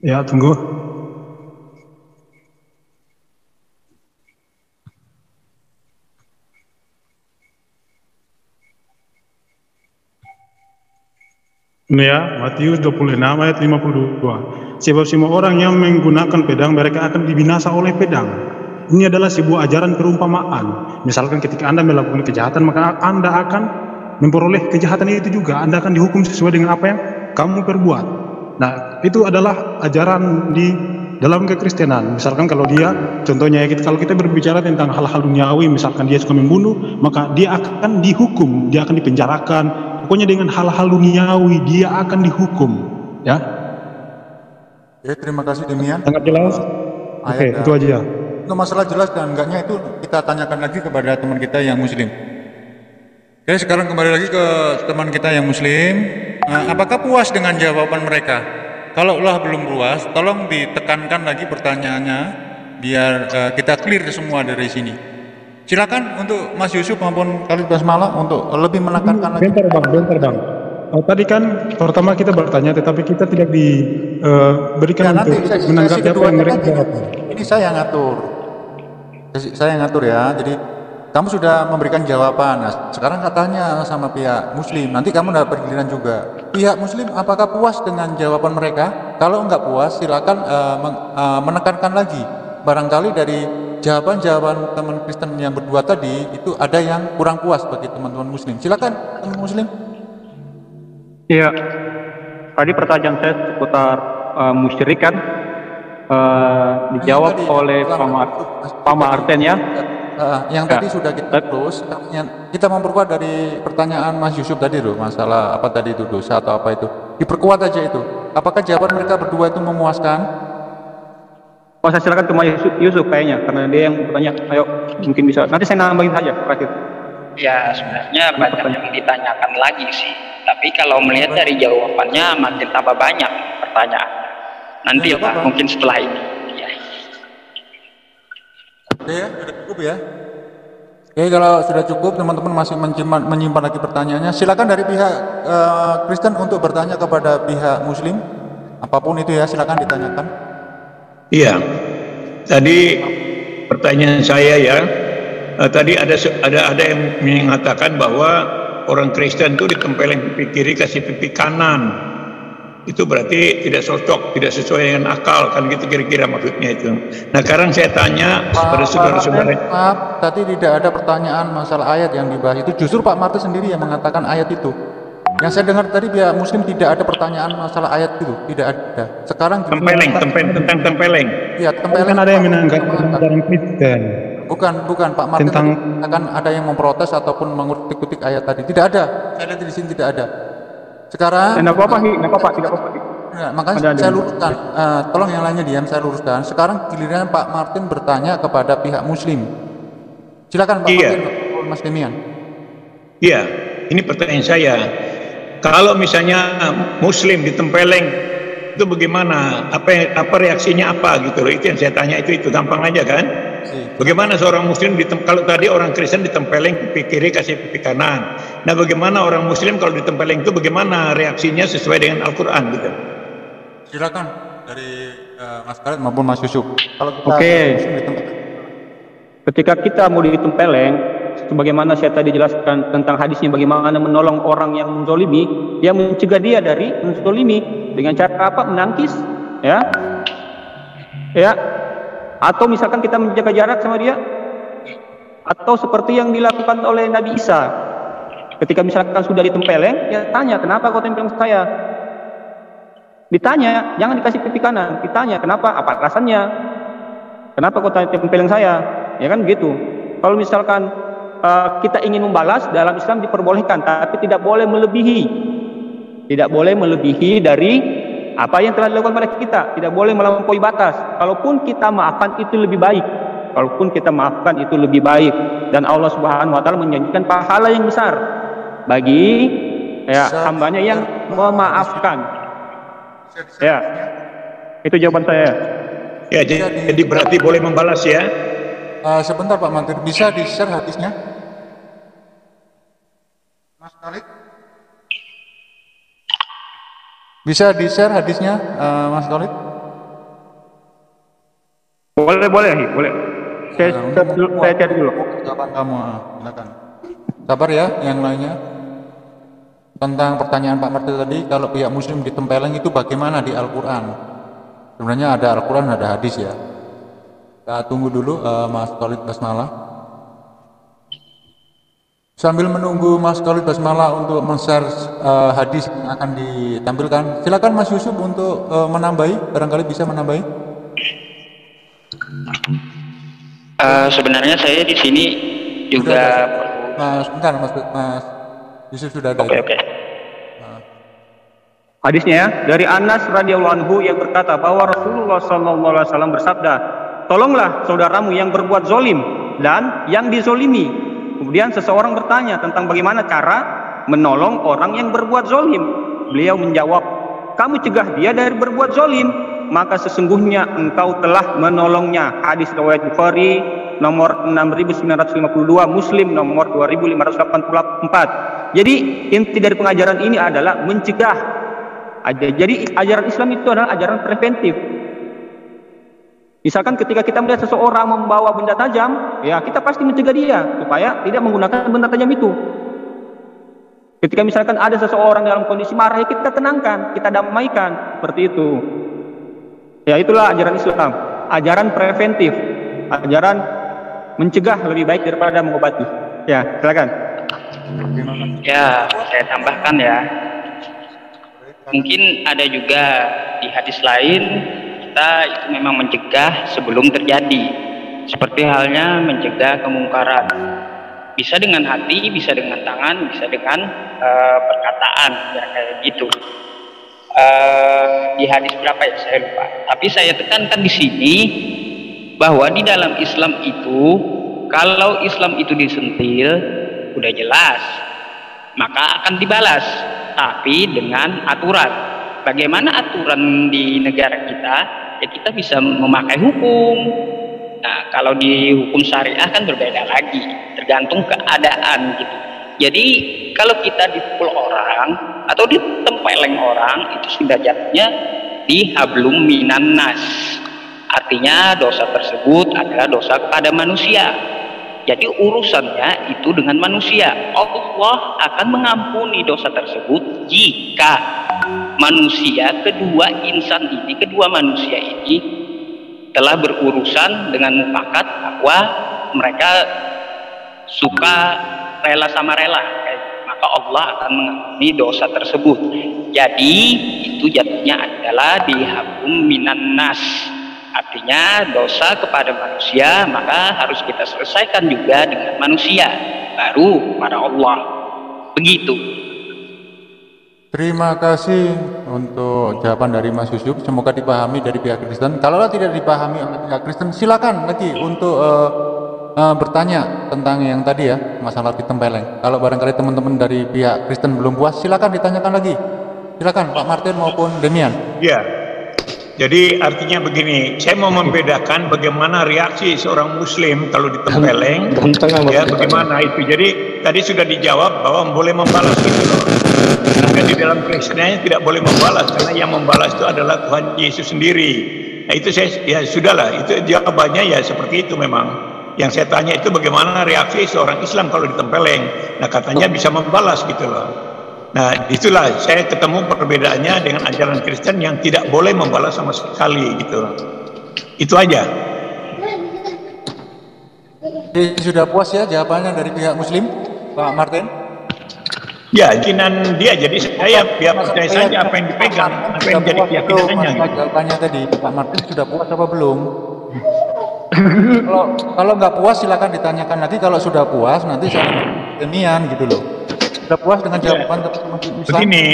Ya, tunggu. Ini ya, Matius 26 ayat 52. Sebab semua orang yang menggunakan pedang, mereka akan dibinasa oleh pedang. Ini adalah sebuah ajaran perumpamaan. Misalkan ketika Anda melakukan kejahatan, maka Anda akan memperoleh kejahatan itu juga. Anda akan dihukum sesuai dengan apa yang kamu perbuat. Nah, itu adalah ajaran di dalam kekristenan. Misalkan kalau dia, contohnya kalau kita berbicara tentang hal-hal duniawi, misalkan dia suka membunuh, maka dia akan dihukum, dia akan dipenjarakan. Pokoknya dengan hal-hal duniawi dia akan dihukum, ya. Ya, terima kasih Demian. Sangat jelas. Oke, itu aja. Untuk masalah jelas dan enggaknya itu kita tanyakan lagi kepada teman kita yang muslim. Oke, sekarang kembali lagi ke teman kita yang muslim. Apakah puas dengan jawaban mereka? Kalau Allah belum puas, tolong ditekankan lagi pertanyaannya biar kita clear semua dari sini. Silakan untuk Mas Yusuf maupun Khalid Basmala untuk lebih menekankan lagi. Bentar bang. Tadi kan pertama kita bertanya, tetapi kita tidak diberikan Ya, untuk menanggapi apa yang mereka jawab. Ini saya ngatur. Saya ngatur ya. Jadi kamu sudah memberikan jawaban. Nah, sekarang katanya sama pihak muslim. Nanti kamu dapat bergiliran juga. Pihak muslim apakah puas dengan jawaban mereka? Kalau enggak puas, silakan menekankan lagi. Barangkali dari jawaban-jawaban teman Kristen yang berdua tadi itu ada yang kurang puas bagi teman-teman muslim. Silakan teman muslim. Iya. Tadi pertanyaan saya seputar musyrik kan dijawab oleh Pak Martin ya. Yang tadi sudah kita terus, kita memperkuat dari pertanyaan Mas Yusuf tadi loh, masalah apa tadi itu dosa atau apa itu, diperkuat aja itu. Apakah jawaban mereka berdua itu memuaskan? Oh, saya silakan ke Mas Yusuf kayaknya, karena dia yang bertanya. Ayo, mungkin bisa. Nanti saya nambahin saja terakhir. Ya, sebenarnya banyak yang ditanyakan lagi sih. Tapi kalau melihat dari jawabannya makin tambah banyak pertanyaan. Nanti lah, mungkin setelah ini. Ya. Oke ya, sudah cukup ya. Oke, kalau sudah cukup, teman-teman masih menyimpan lagi pertanyaannya, silakan dari pihak Kristen untuk bertanya kepada pihak Muslim, apapun itu ya, silakan ditanyakan. Iya, tadi pertanyaan saya ya, tadi ada yang mengatakan bahwa orang Kristen itu ditempelin pipi kiri kasih pipi kanan. Itu berarti tidak cocok, tidak sesuai dengan akal, kan gitu kira-kira maksudnya itu. Nah, sekarang saya tanya pada saudara-saudara. Maaf, tadi tidak ada pertanyaan masalah ayat yang dibahas itu. Justru Pak Martin sendiri yang mengatakan ayat itu. Yang saya dengar tadi pihak Muslim tidak ada pertanyaan masalah ayat itu, tidak ada. Sekarang tentang tempeleng. Iya, tempeleng. Kan ada yang menanggapi ajaran Kristen. Bukan Pak Martin akan ada yang memprotes ataupun mengutik-utik ayat tadi. Tidak ada. Saya lihat di sini tidak ada. Sekarang tidak apa-apa. Ya, makanya saya luruskan. Tolong yang lainnya diam, saya luruskan. Sekarang giliran Pak Martin bertanya kepada pihak Muslim. Silakan Pak Martin, Mas Demian. Iya, ini pertanyaan saya. Kalau misalnya Muslim ditempeleng, itu bagaimana? Apa reaksinya apa gitu loh? Itu yang saya tanya, itu gampang aja kan? Bagaimana seorang Muslim kalau tadi orang Kristen ditempeleng pipi kiri kasih pipi kanan. Nah, bagaimana orang Muslim kalau ditempeleng itu bagaimana reaksinya sesuai dengan Al-Quran gitu? Silakan dari Mas Khalid maupun Mas Yusuf. Kalau kita ketika kita mau ditempeleng, sebagaimana saya tadi jelaskan tentang hadisnya, bagaimana menolong orang yang menzolimi, yang mencegah dia dari menzolimi dengan cara apa? Menangkis, ya, atau misalkan kita menjaga jarak sama dia, atau seperti yang dilakukan oleh Nabi Isa, ketika misalkan sudah ditempeleng, ya tanya, kenapa kau tempeleng saya? Ditanya, jangan dikasih pipi kanan, ditanya, kenapa? Apa alasannya? Kenapa kau tempeleng saya? Ya kan gitu. Kalau misalkan kita ingin membalas, dalam Islam diperbolehkan, tapi tidak boleh melebihi. Tidak boleh melebihi dari apa yang telah dilakukan pada kita, tidak boleh melampaui batas. Kalaupun kita maafkan itu lebih baik. Kalaupun kita maafkan itu lebih baik, dan Allah Subhanahu wa taala menjanjikan pahala yang besar bagi hambanya yang memaafkan. Ya. Itu jawaban saya. Ya, jadi berarti boleh membalas ya. Sebentar Pak Mantir, bisa di-share hadisnya? Mas Khalid? Bisa di-share hadisnya, Mas Khalid? Boleh. Saya cari dulu. Jawaban kamu, silakan. Sabar ya, yang lainnya. Tentang pertanyaan Pak Martir tadi, kalau pihak muslim ditempeleng itu bagaimana di Al-Quran? Sebenarnya ada Al-Quran, ada hadis ya. Kita tunggu dulu Mas Khalid Basmalah. Sambil menunggu Mas Khalid Basmalah untuk men-share hadis yang akan ditampilkan, silakan Mas Yusuf untuk menambahi, barangkali bisa menambahi. Sebenarnya saya di sini juga sebentar Mas Yusuf sudah ada. Oke. Hadisnya ya, dari Anas radhiyallahu anhu yang berkata bahwa Rasulullah SAW bersabda, tolonglah saudaramu yang berbuat zolim dan yang dizolimi. Kemudian seseorang bertanya tentang bagaimana cara menolong orang yang berbuat zolim. Beliau menjawab, kamu cegah dia dari berbuat zolim, maka sesungguhnya engkau telah menolongnya. Hadis riwayat Bukhari nomor 6952, Muslim nomor 2584. Jadi inti dari pengajaran ini adalah mencegah. Jadi ajaran Islam itu adalah ajaran preventif. Misalkan ketika kita melihat seseorang membawa benda tajam, ya kita pasti mencegah dia supaya tidak menggunakan benda tajam itu. Ketika misalkan ada seseorang dalam kondisi marah, ya kita tenangkan, kita damaikan, seperti itu. Ya itulah ajaran Islam, ajaran preventif, ajaran mencegah lebih baik daripada mengobati. Ya, silakan. Ya, saya tambahkan ya. Mungkin ada juga di hadis lain, kita itu memang mencegah sebelum terjadi. Seperti halnya mencegah kemungkaran. Bisa dengan hati, bisa dengan tangan, bisa dengan perkataan, ya kayak gitu. Di hadis berapa ya saya lupa. Tapi saya tekankan di sini bahwa di dalam Islam itu, kalau Islam itu disentil, udah jelas, maka akan dibalas, tapi dengan aturan. Bagaimana aturan di negara kita? Ya kita bisa memakai hukum. Nah, kalau di hukum syariah kan berbeda lagi, tergantung keadaan gitu. Jadi kalau kita dipukul orang atau ditempeleng orang, itu sudah jatuhnya di hablum minan nas. Artinya dosa tersebut adalah dosa kepada manusia. Jadi urusannya itu dengan manusia. Allah akan mengampuni dosa tersebut jika manusia, kedua manusia ini telah berurusan dengan mufakat bahwa mereka suka rela sama rela, maka Allah akan mengampuni dosa tersebut. Jadi itu jatuhnya adalah di hablum minan nas. Artinya dosa kepada manusia maka harus kita selesaikan juga dengan manusia, baru kepada Allah. Begitu. Terima kasih untuk jawaban dari Mas Yusuf. Semoga dipahami dari pihak Kristen. Kalau tidak dipahami oleh pihak Kristen, silakan lagi untuk bertanya tentang yang tadi ya, masalah ditempeleng. Kalau barangkali teman-teman dari pihak Kristen belum puas, silakan ditanyakan lagi. Silakan Pak Martin maupun Demian. Ya. Jadi artinya begini, saya mau membedakan bagaimana reaksi seorang muslim kalau ditempeleng, ya bagaimana itu. Jadi tadi sudah dijawab bahwa boleh membalas itu loh. Karena di dalam Kristennya tidak boleh membalas, karena yang membalas itu adalah Tuhan Yesus sendiri. Nah itu saya, ya sudahlah, itu jawabannya ya seperti itu memang. Yang saya tanya itu bagaimana reaksi seorang Islam kalau ditempeleng. Nah katanya bisa membalas gitu loh. Nah itulah saya ketemu perbedaannya dengan ajaran Kristen yang tidak boleh membalas sama sekali gitu. Itu aja. Jadi, sudah puas ya jawabannya dari pihak Muslim, Pak Martin? Ya, keyakinan dia. Jadi saya percaya saja apa yang dipegang, apa yang jadi keyakinannya. Jawabannya tadi Pak Martin sudah puas apa belum? Kalau nggak puas silakan ditanyakan lagi. Kalau sudah puas nanti saya Demian gitu loh. Sudah puas dengan jawaban teman-teman Islam? Begini,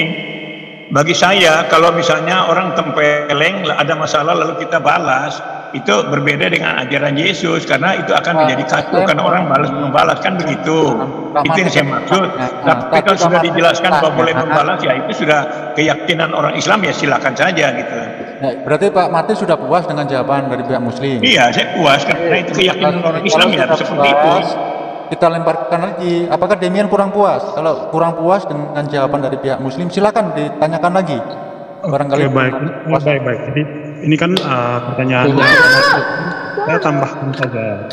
bagi saya kalau misalnya orang tempeleng ada masalah lalu kita balas, itu berbeda dengan ajaran Yesus, karena itu akan menjadi kacau karena orang balas membalas, kan begitu. Itu yang saya maksud. Tapi kalau sudah dijelaskan bahwa boleh membalas, ya itu sudah keyakinan orang Islam, ya silakan saja gitu. Berarti Pak Martin sudah puas dengan jawaban dari pihak Muslim? Iya, saya puas karena itu keyakinan orang Islam, ya seperti itu. Kita lemparkan lagi, apakah Demian kurang puas? Kalau kurang puas dengan jawaban dari pihak Muslim, silakan ditanyakan lagi. Barangkali baik. Jadi ini kan pertanyaan saya tambahkan saja.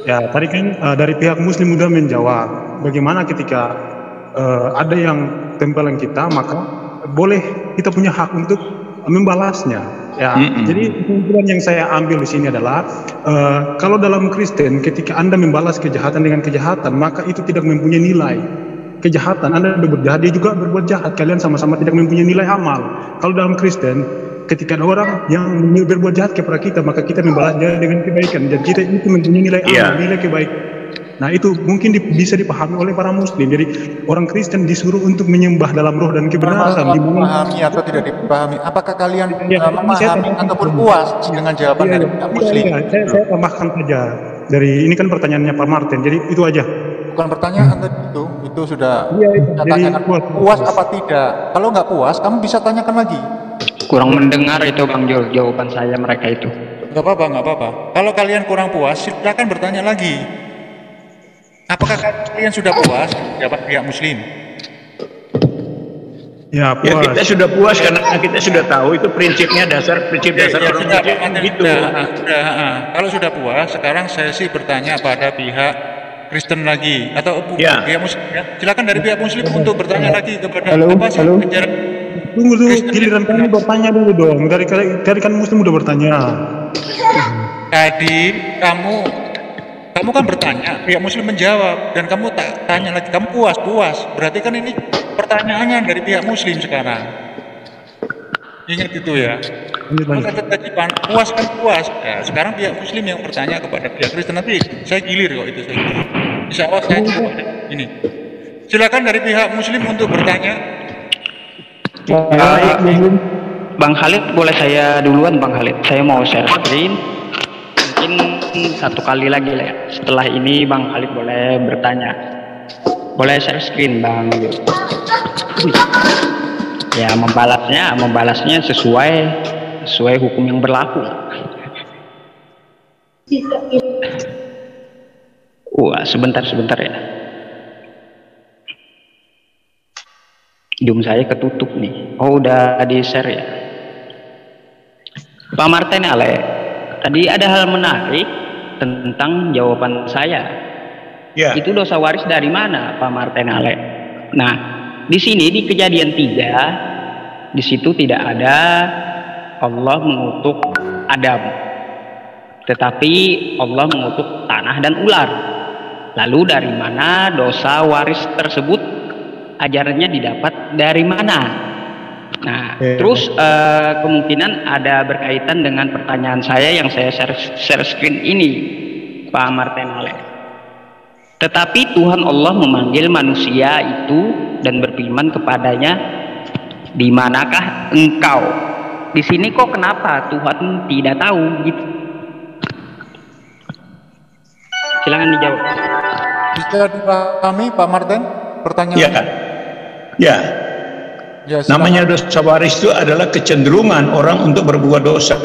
Ya, tadi kan dari pihak Muslim sudah menjawab. Bagaimana ketika ada yang tempeleng kita, maka boleh kita punya hak untuk membalasnya. Ya, jadi kesimpulan yang saya ambil di sini adalah kalau dalam Kristen ketika Anda membalas kejahatan dengan kejahatan, maka itu tidak mempunyai nilai. Kejahatan Anda berbuat jahat, dia juga berbuat jahat, kalian sama-sama tidak mempunyai nilai amal. Kalau dalam Kristen ketika ada orang yang berbuat jahat kepada kita, maka kita membalasnya dengan kebaikan, dan kita itu mempunyai nilai amal, nilai kebaikan. Nah, itu mungkin bisa dipahami oleh para Muslim. Jadi orang Kristen disuruh untuk menyembah dalam roh dan kebenaran. Dipahami atau tidak dipahami? Apakah kalian memahami ataupun puas dengan jawaban dari pihak Muslim? Saya tambahkan saja. Dari ini kan pertanyaannya Pak Martin. Jadi itu aja. Bukan pertanyaan itu sudah tanyakan puas apa tidak. Kalau nggak puas, kamu bisa tanyakan lagi. Kurang mendengar itu Bang Jul, jawaban saya mereka itu. Nggak apa-apa. Kalau kalian kurang puas, silakan bertanya lagi. Apakah kalian sudah puas jawaban pihak Muslim? Ya, puas. Ya, kita sudah puas karena kita sudah tahu itu prinsip dasar orang Muslim gitu. Kalau sudah puas, sekarang saya sih bertanya pada pihak Kristen lagi atau pihak Muslim. Ya. Silakan dari pihak Muslim untuk bertanya lagi kepada apa sih ajaran. Tunggu dulu, giliran kami bertanya dulu dong. Dari kan Muslim udah bertanya. Tadi kamu kan bertanya, pihak Muslim menjawab, dan kamu tak tanya lagi, kamu puas. Berarti kan ini pertanyaannya dari pihak Muslim sekarang. Ingat itu ya. Puas kan puas. Ya, sekarang pihak Muslim yang bertanya kepada pihak Kristen, nanti saya gilir kok itu. Insya Allah saya ini. Silakan dari pihak Muslim untuk bertanya. Bang Khalid, boleh saya duluan Bang Khalid? Saya mau share screen. Mungkin satu kali lagi lah ya. Setelah ini Bang Khalid boleh bertanya. Boleh share screen Bang. Ya, membalasnya sesuai hukum yang berlaku. Sebentar ya. Zoom saya ketutup nih. Oh, udah di share ya. Pak Martin Ale, tadi ada hal menarik tentang jawaban saya. Ya. Itu dosa waris dari mana, Pak Martin Ale? Nah, di sini di Kejadian 3, di situ tidak ada Allah mengutuk Adam, tetapi Allah mengutuk tanah dan ular. Lalu dari mana dosa waris tersebut? Ajarannya didapat dari mana? Nah, terus kemungkinan ada berkaitan dengan pertanyaan saya yang saya share screen ini, Pak Martin Ale. Tetapi Tuhan Allah memanggil manusia itu dan berfirman kepadanya, di manakah engkau? Di sini kok kenapa Tuhan tidak tahu gitu? Silakan dijawab. Bisa dipahami Pak Martin pertanyaan? Ya. Namanya dosa waris itu adalah kecenderungan orang untuk berbuat dosa.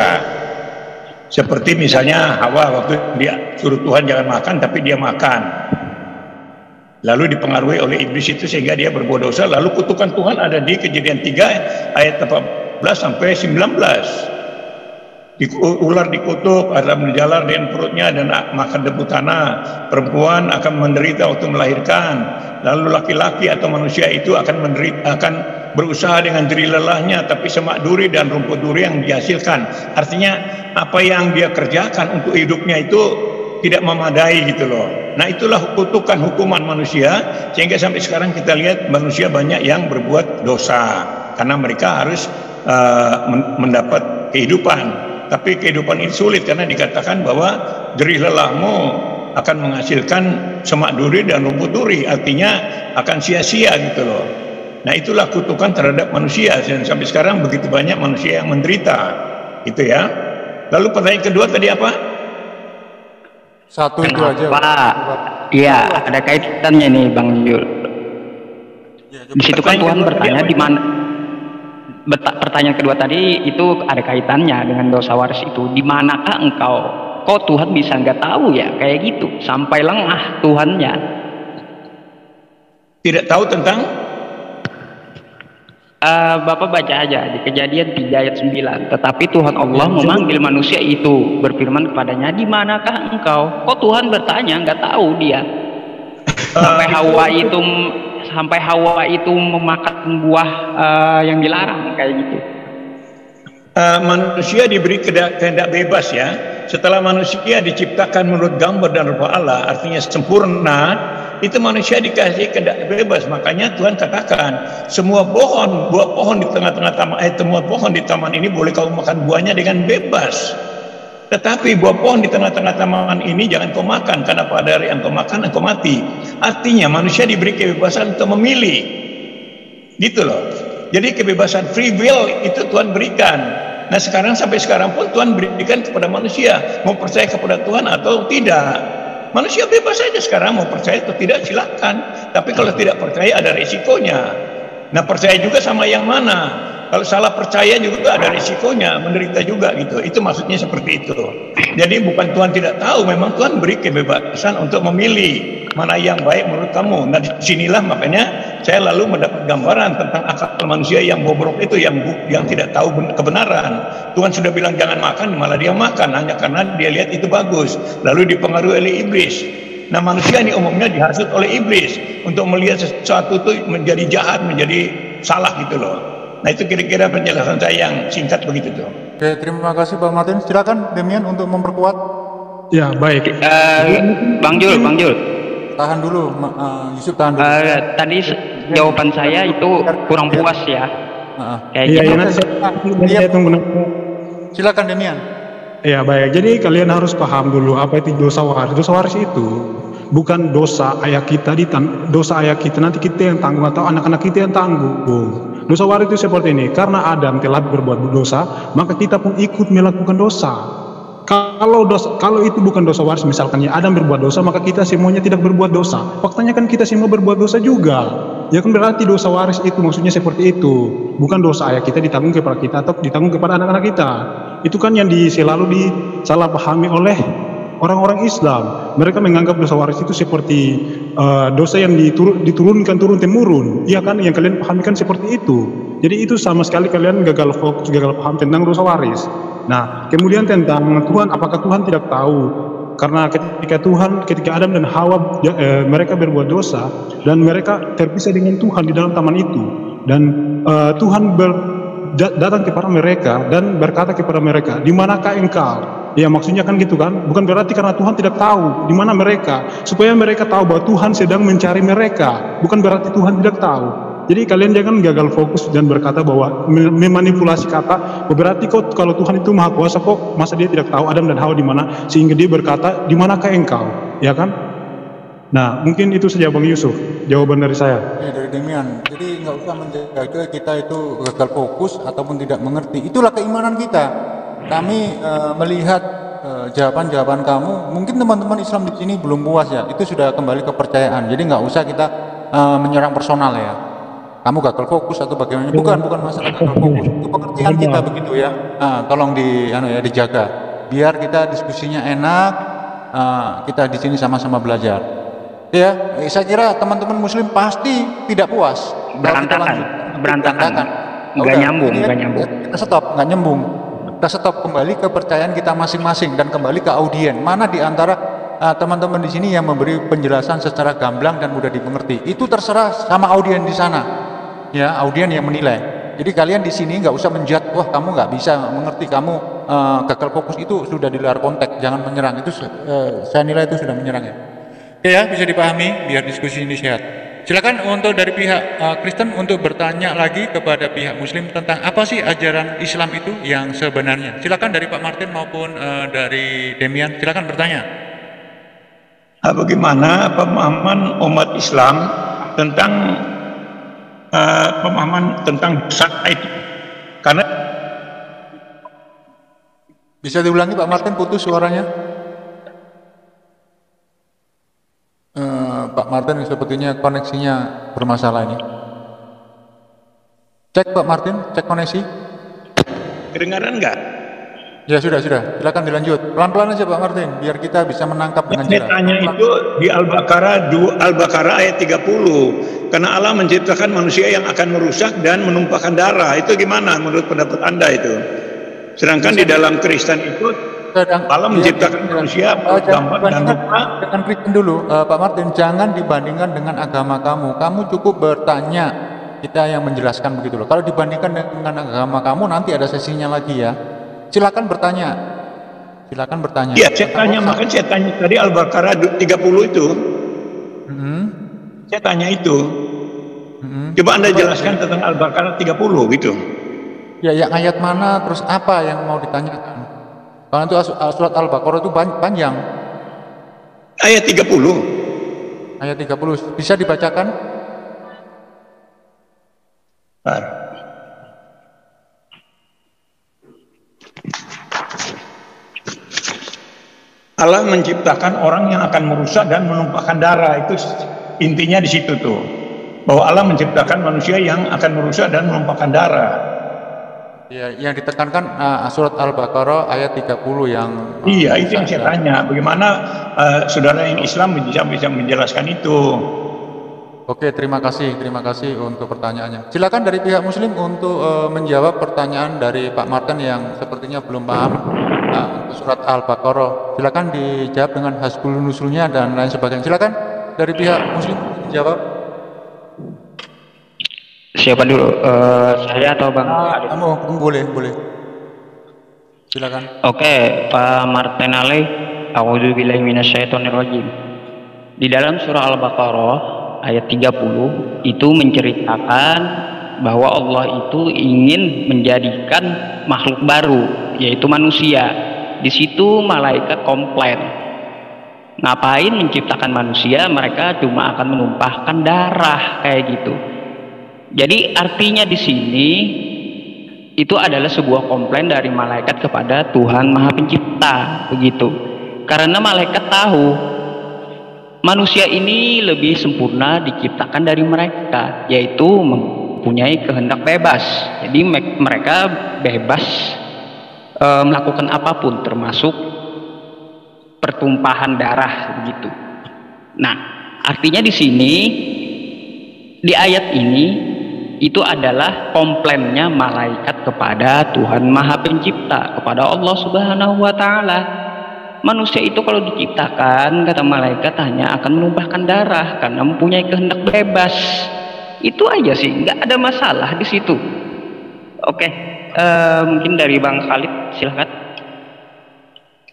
Seperti misalnya Hawa waktu dia suruh Tuhan jangan makan, tapi dia makan. Lalu dipengaruhi oleh iblis itu sehingga dia berbuat dosa. Lalu kutukan Tuhan ada di Kejadian 3 ayat 14 sampai 19. Ular dikutuk, Adam menjalar dengan perutnya dan makan debu tanah. Perempuan akan menderita waktu melahirkan. Lalu laki-laki atau manusia itu akan berusaha dengan jerih lelahnya, tapi semak duri dan rumput duri yang dihasilkan. Artinya apa yang dia kerjakan untuk hidupnya itu tidak memadai gitu loh. Nah, itulah kutukan hukuman manusia, sehingga sampai sekarang kita lihat manusia banyak yang berbuat dosa karena mereka harus mendapat kehidupan. Tapi kehidupan ini sulit karena dikatakan bahwa jerih lelahmu akan menghasilkan semak duri dan rumput duri, artinya akan sia-sia gitu loh. Nah, itulah kutukan terhadap manusia, dan sampai sekarang begitu banyak manusia yang menderita, gitu ya. Lalu pertanyaan kedua tadi apa? Satu itu aja. Pak, iya, ada kaitannya nih Bang Yul. Di situ kan Tuhan bertanya di mana. Pertanyaan kedua tadi itu ada kaitannya dengan dosa waris itu. Di manakah engkau? Kok Tuhan bisa nggak tahu ya kayak gitu? Sampai lengah Tuhannya. Tidak tahu tentang? Bapak baca aja di Kejadian 3 ayat 9. Tetapi Tuhan Allah memanggil manusia itu, berfirman kepadanya, di manakah engkau? Kok Tuhan bertanya, nggak tahu dia. Sampai Hawa itu memakan buah yang dilarang kayak gitu. Manusia diberi kehendak bebas ya. Setelah manusia diciptakan menurut gambar dan rupa Allah, artinya sempurna, itu manusia dikasih kehendak bebas. Makanya Tuhan katakan, semua buah pohon di tengah-tengah taman, semua pohon di taman ini boleh kamu makan buahnya dengan bebas. Tetapi buah pohon di tengah-tengah taman ini jangan kau makan, karena pada hari yang kau makan engkau mati. Artinya manusia diberi kebebasan untuk memilih, gitu loh. Jadi kebebasan free will itu Tuhan berikan. Nah, sampai sekarang pun Tuhan berikan kepada manusia, mau percaya kepada Tuhan atau tidak. Manusia bebas saja sekarang, mau percaya atau tidak silakan. Tapi kalau tidak percaya ada risikonya. Nah, percaya juga sama yang mana? Kalau salah percaya juga ada risikonya, menderita juga gitu. Itu maksudnya seperti itu. Jadi bukan Tuhan tidak tahu, memang Tuhan beri kebebasan untuk memilih mana yang baik menurut kamu. Nah, disinilah makanya saya lalu mendapat gambaran tentang akal manusia yang bobrok itu, yang tidak tahu kebenaran. Tuhan sudah bilang jangan makan, malah dia makan hanya karena dia lihat itu bagus. Lalu dipengaruhi oleh iblis. Nah, manusia ini umumnya dihasut oleh iblis untuk melihat sesuatu itu menjadi jahat, menjadi salah gitu loh. Nah, itu kira-kira penjelasan saya yang singkat begitu tuh. Oke, terima kasih Bang Martin. Silakan Demian untuk memperkuat. Ya, baik. Bang Jul. Tahan dulu, Yusuf tahan dulu. Tadi jawaban saya itu kurang puas ya. Kayak Iya, gitu. nanti saya tunggu. Silakan Demian. Ya, baik. Jadi kalian harus paham dulu apa itu dosa waris. Dosa waris itu bukan dosa ayah kita nanti kita yang tanggung atau anak-anak kita yang tanggung. Dosa waris itu seperti ini, karena Adam telah berbuat dosa, maka kita pun ikut melakukan dosa. Kalau itu bukan dosa waris, misalkan ya Adam berbuat dosa, maka kita semuanya tidak berbuat dosa. Faktanya kan kita semua berbuat dosa juga. Ya kan berarti dosa waris itu maksudnya seperti itu. Bukan dosa ayah kita ditanggung kepada kita atau ditanggung kepada anak-anak kita. Itu kan yang selalu disalahpahami oleh orang-orang Islam. Mereka menganggap dosa waris itu seperti dosa yang diturunkan turun-temurun. Iya kan, yang kalian pahami kan seperti itu. Jadi itu sama sekali kalian gagal fokus, gagal paham tentang dosa waris. Nah, kemudian tentang Tuhan, apakah Tuhan tidak tahu? Karena ketika Adam dan Hawa mereka berbuat dosa dan mereka terpisah dengan Tuhan di dalam taman itu, dan Tuhan datang kepada mereka dan berkata kepada mereka, di manakah engkau? Ya, maksudnya kan gitu kan, bukan berarti karena Tuhan tidak tahu di mana mereka, supaya mereka tahu bahwa Tuhan sedang mencari mereka, bukan berarti Tuhan tidak tahu. Jadi kalian jangan gagal fokus dan berkata bahwa memanipulasi kata, berarti kok kalau Tuhan itu maha kuasa kok masa dia tidak tahu Adam dan Hawa di mana, sehingga dia berkata di manakah engkau, ya kan? Nah, mungkin itu saja Bang Yusuf jawaban dari saya. Ya, dari Demian. Jadi nggak usah menjaga kita itu gagal fokus ataupun tidak mengerti. Itulah keimanan kita. Kami melihat jawaban-jawaban kamu, mungkin teman-teman Islam di sini belum puas ya. Itu sudah kembali kepercayaan. Jadi nggak usah kita menyerang personal ya. Kamu gagal fokus atau bagaimana? Bukan masalah gagal fokus. Itu pengertian kita begitu ya. Tolong dijaga. Biar kita diskusinya enak. Kita di sini sama-sama belajar. Ya, saya kira teman-teman Muslim pasti tidak puas. Berantakan. Nggak nyambung. Kita stop, nggak nyambung. Kita stop, kembali ke kepercayaan kita masing-masing dan kembali ke audien. Mana di antara teman-teman di sini yang memberi penjelasan secara gamblang dan mudah dimengerti? Itu terserah sama audien di sana. Ya, audien yang menilai. Jadi kalian di sini nggak usah menjat, wah kamu nggak bisa mengerti, kamu gagal fokus, itu sudah di luar konteks. Jangan menyerang. Itu saya nilai itu sudah menyerang ya. Oke ya, bisa dipahami biar diskusi ini sehat. Silakan untuk dari pihak Kristen untuk bertanya lagi kepada pihak Muslim tentang apa sih ajaran Islam itu yang sebenarnya. Silakan dari Pak Martin maupun dari Demian, silakan bertanya. Bagaimana pemahaman umat Islam tentang pemahaman tentang dosa itu. Karena Bisa diulangi Pak Martin, putus suaranya. Pak Martin sepertinya koneksinya bermasalah ini. Cek Pak Martin, cek koneksi. kedengaran nggak? Ya sudah. Silakan dilanjut. Pelan-pelan aja Pak Martin, biar kita bisa menangkap dengan Saya jelas. tanya itu di Al-Baqarah ayat 30. Karena Allah menciptakan manusia yang akan merusak dan menumpahkan darah. Itu gimana menurut pendapat Anda itu? Sedangkan di dalam Kristen itu Allah menciptakan manusia gambar dan rupa. Dengan Kristen dulu, Pak Martin, jangan dibandingkan dengan agama kamu. Kamu cukup bertanya, kita yang menjelaskan begitu loh. Kalau dibandingkan dengan agama kamu, nanti ada sesinya lagi ya. Silakan bertanya. Ya, saya tanya, makanya saya tanya tadi Al-Baqarah 30 itu. Saya tanya itu. Coba Anda jelaskan tentang Al-Baqarah 30 gitu. Ya, yang ayat mana, terus apa yang mau ditanyakan? Karena itu surat Al-Baqarah itu panjang. Ayat 30. Ayat 30, bisa dibacakan? Allah menciptakan orang yang akan merusak dan menumpahkan darah. Itu intinya di situ tuh. Bahwa Allah menciptakan manusia yang akan merusak dan menumpahkan darah. Ya, yang ditekankan surat Al-Baqarah ayat 30 yang iya, itu yang saya tanya. Bagaimana saudara yang Islam bisa menjelaskan itu? Oke, terima kasih untuk pertanyaannya. Silakan dari pihak Muslim untuk menjawab pertanyaan dari Pak Martin yang sepertinya belum paham untuk surat Al-Baqarah. Silakan dijawab dengan hasbul nusulnya dan lain sebagainya. Silakan dari pihak Muslim menjawab. Siapa dulu? Saya atau Bang Adit? Kamu boleh. Silakan. Oke, Pak Martin Ali. A'udzubillahi minasyaitonirrajim. Di dalam surah Al-Baqarah ayat 30 itu menceritakan bahwa Allah itu ingin menjadikan makhluk baru, yaitu manusia. Di situ malaikat komplain, ngapain menciptakan manusia, mereka cuma akan menumpahkan darah kayak gitu. Jadi artinya di sini itu adalah sebuah komplain dari malaikat kepada Tuhan Maha Pencipta, begitu. Karena malaikat tahu manusia ini lebih sempurna diciptakan dari mereka, yaitu mempunyai kehendak bebas. Jadi mereka bebas melakukan apapun, termasuk pertumpahan darah, begitu. Nah, artinya di sini di ayat ini itu adalah komplainnya malaikat kepada Tuhan Maha Pencipta, kepada Allah Subhanahu wa Ta'ala. Manusia itu kalau diciptakan, kata malaikat, hanya akan menumpahkan darah karena mempunyai kehendak bebas. Itu aja sih, nggak ada masalah di situ. Oke, mungkin dari Bang Khalid, silahkan.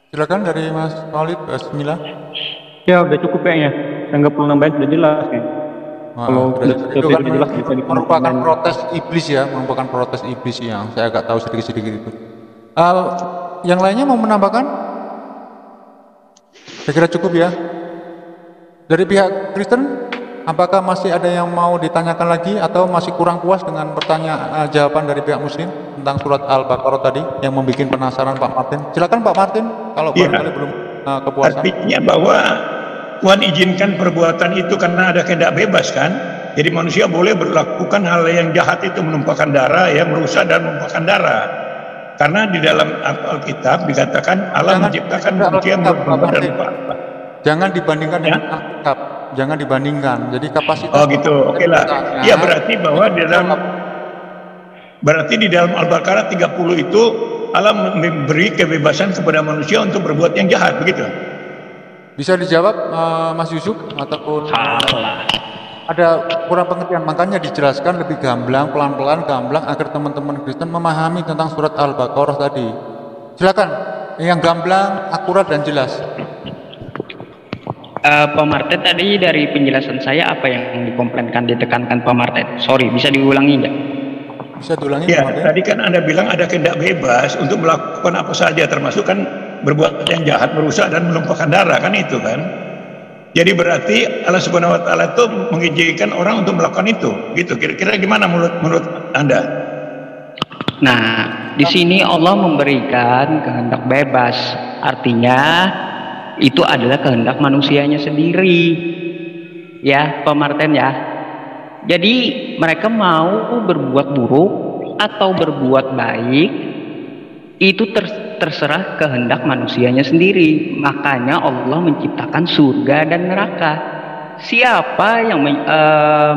Silakan dari Mas Khalid, Bismillah. Ya udah cukup kayaknya, yang 26 bait sudah jelas kan. Kalau itu kan jelas bisa merupakan protes iblis ya, merupakan protes iblis yang saya agak tahu sedikit-sedikit itu. Yang lainnya mau menambahkan? Saya kira cukup ya. Dari pihak Kristen, apakah masih ada yang mau ditanyakan lagi atau masih kurang puas dengan jawaban dari pihak Muslim tentang surat Al-Baqarah tadi yang membuat penasaran Pak Martin? Silakan Pak Martin kalau barangkali belum kepuasan. Artinya bahwa Tuhan izinkan perbuatan itu karena ada kehendak bebas kan. Jadi manusia boleh melakukan hal yang jahat itu, menumpahkan darah, ya, merusak dan menumpahkan darah. Karena di dalam Alkitab dikatakan Allah menciptakan manusia berubah dan rupa. Jangan dibandingkan dengan Alkitab. Jangan dibandingkan. Jadi kapasitas. Oh gitu. Oke lah. Ya berarti bahwa di dalam Al-Baqarah 30 itu Allah memberi kebebasan kepada manusia untuk berbuat yang jahat, begitu. Bisa dijawab Mas Yusuf ataupun ada kurang pengertian, makanya dijelaskan lebih gamblang, pelan-pelan, gamblang agar teman-teman Kristen memahami tentang surat Al-Baqarah tadi. Silakan yang gamblang, akurat dan jelas. Pak Martin, tadi dari penjelasan saya apa yang dikomplainkan, ditekankan Pak Martin? Sorry, bisa diulangi nggak? Bisa diulangi? Ya, tadi kan Anda bilang ada kehendak bebas untuk melakukan apa saja, termasuk kan berbuat yang jahat, merusak dan menumpahkan darah, kan itu kan? Jadi berarti Allah Subhanahu wa taala itu mengizinkan orang untuk melakukan itu. Gitu. Kira-kira gimana menurut Anda? Nah, di sini Allah memberikan kehendak bebas. Artinya itu adalah kehendak manusianya sendiri. Ya, Pak Martin ya. Jadi mereka mau berbuat buruk atau berbuat baik itu terserah kehendak manusianya sendiri. Makanya Allah menciptakan surga dan neraka. Siapa yang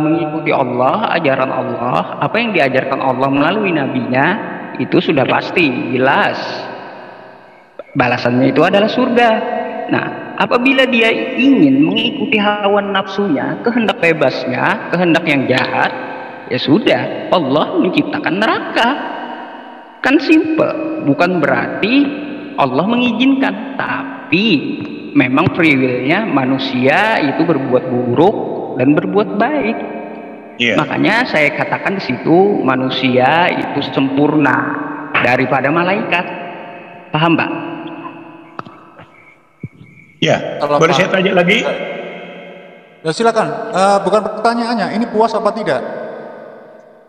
mengikuti Allah, ajaran Allah, apa yang diajarkan Allah melalui nabinya, itu sudah pasti jelas balasannya itu adalah surga. Nah, apabila dia ingin mengikuti hawa nafsunya, kehendak bebasnya, kehendak yang jahat, ya sudah, Allah menciptakan neraka. Kan simple, bukan berarti Allah mengizinkan, tapi memang free will-nya manusia itu berbuat buruk dan berbuat baik. Makanya saya katakan di situ manusia itu sempurna daripada malaikat. Paham, Pak? Ya, boleh saya tanya lagi? Ya silakan. Bukan pertanyaannya, ini puas apa tidak?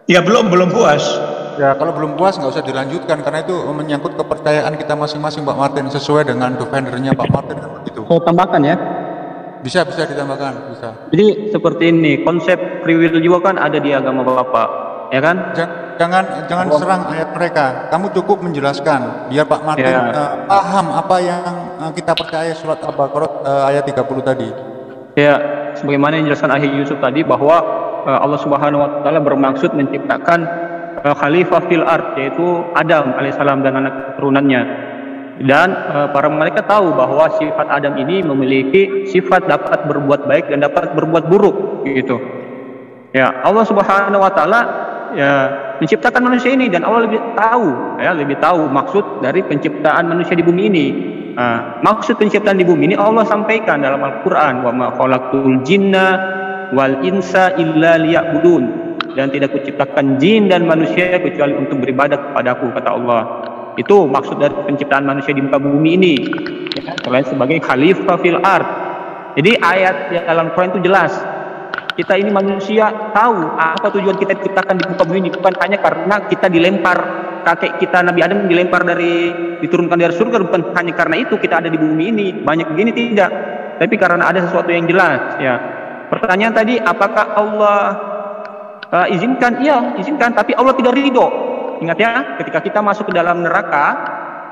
Ya belum puas. Ya kalau belum puas nggak usah dilanjutkan karena itu menyangkut kepercayaan kita masing-masing, Pak Martin, sesuai dengan defendernya Pak Martin kan begitu. Saya tambahkan ya. Bisa ditambahkan, bisa. Jadi seperti ini, konsep free will juga kan ada di agama Bapak, ya kan? Jangan serang ayat mereka. Kamu cukup menjelaskan biar Pak Martin paham apa yang kita percaya surat Al-Baqarah ayat 30 tadi. Ya, sebagaimana yang dijelaskan Ahli Yusuf tadi bahwa Allah Subhanahu wa taala bermaksud menciptakan khalifah fil ard, yaitu Adam alaihissalam dan anak keturunannya. Dan para malaikat tahu bahwa sifat Adam ini memiliki sifat dapat berbuat baik dan dapat berbuat buruk, gitu. Ya, Allah Subhanahu wa taala ya menciptakan manusia ini dan Allah lebih tahu maksud dari penciptaan manusia di bumi ini. Maksud penciptaan di bumi ini Allah sampaikan dalam Al-Qur'an, wa ma khalaqtul jinna wal insa illa liya'budun. Dan tidak kuciptakan jin dan manusia kecuali untuk beribadah kepadaku, kata Allah. Itu maksud dari penciptaan manusia di muka bumi ini, ya, selain sebagai khalifah fil ard. Jadi ayat yang dalam Quran itu jelas. Kita ini manusia tahu apa tujuan kita diciptakan di muka bumi ini, bukan hanya karena kita dilempar, kakek kita Nabi Adam diturunkan dari surga, bukan hanya karena itu kita ada di bumi ini. Banyak begini tidak, tapi karena ada sesuatu yang jelas. Ya, pertanyaan tadi, apakah Allah izinkan? Iya, izinkan, tapi Allah tidak ridho. Ingat ya, ketika kita masuk ke dalam neraka,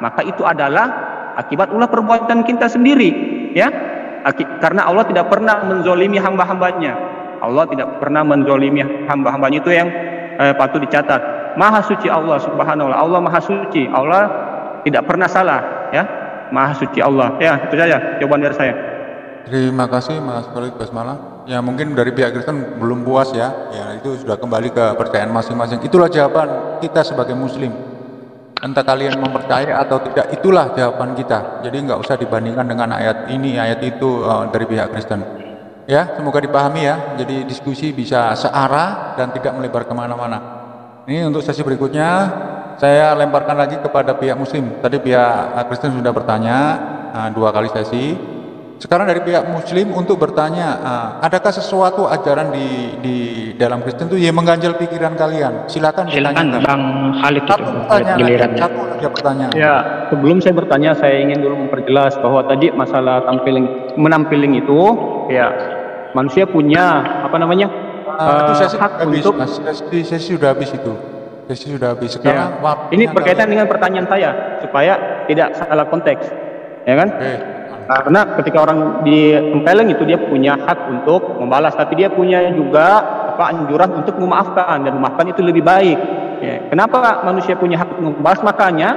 maka itu adalah akibat ulah perbuatan kita sendiri, ya. Karena Allah tidak pernah menzolimi hamba-hambanya. Allah tidak pernah menzolimi hamba-hambanya, itu yang patut dicatat. Maha suci Allah Subhanahu wa taala. Allah maha suci. Allah tidak pernah salah, ya. Maha suci Allah. Ya, itu saja jawaban dari saya. Terima kasih Mas Khalid Basmala. Ya mungkin dari pihak Kristen belum puas ya. Ya itu sudah kembali ke kepercayaan masing-masing. Itulah jawaban kita sebagai Muslim. Entah kalian mempercayai atau tidak, itulah jawaban kita. Jadi nggak usah dibandingkan dengan ayat ini, ayat itu dari pihak Kristen. Ya, semoga dipahami ya. Jadi diskusi bisa searah dan tidak melebar kemana-mana. Ini untuk sesi berikutnya saya lemparkan lagi kepada pihak Muslim. Tadi pihak Kristen sudah bertanya 2 kali sesi. Sekarang dari pihak Muslim untuk bertanya, adakah sesuatu ajaran di dalam Kristen itu yang mengganjal pikiran kalian? Silakan ditanyakan. Bang Khalid itu Satu aja pertanyaan. Ya, sebelum saya bertanya, saya ingin dulu memperjelas bahwa tadi masalah menampiling itu, ya manusia punya apa namanya itu sesi hak habis, untuk. Sesi sudah habis itu. Sesi sudah habis. Sekarang ini berkaitan dengan pertanyaan saya supaya tidak salah konteks, ya kan? Karena ketika orang ditempeleng itu dia punya hak untuk membalas, tapi dia punya juga anjuran untuk memaafkan, dan memaafkan itu lebih baik. Ya. Kenapa manusia punya hak untuk membalas? Makanya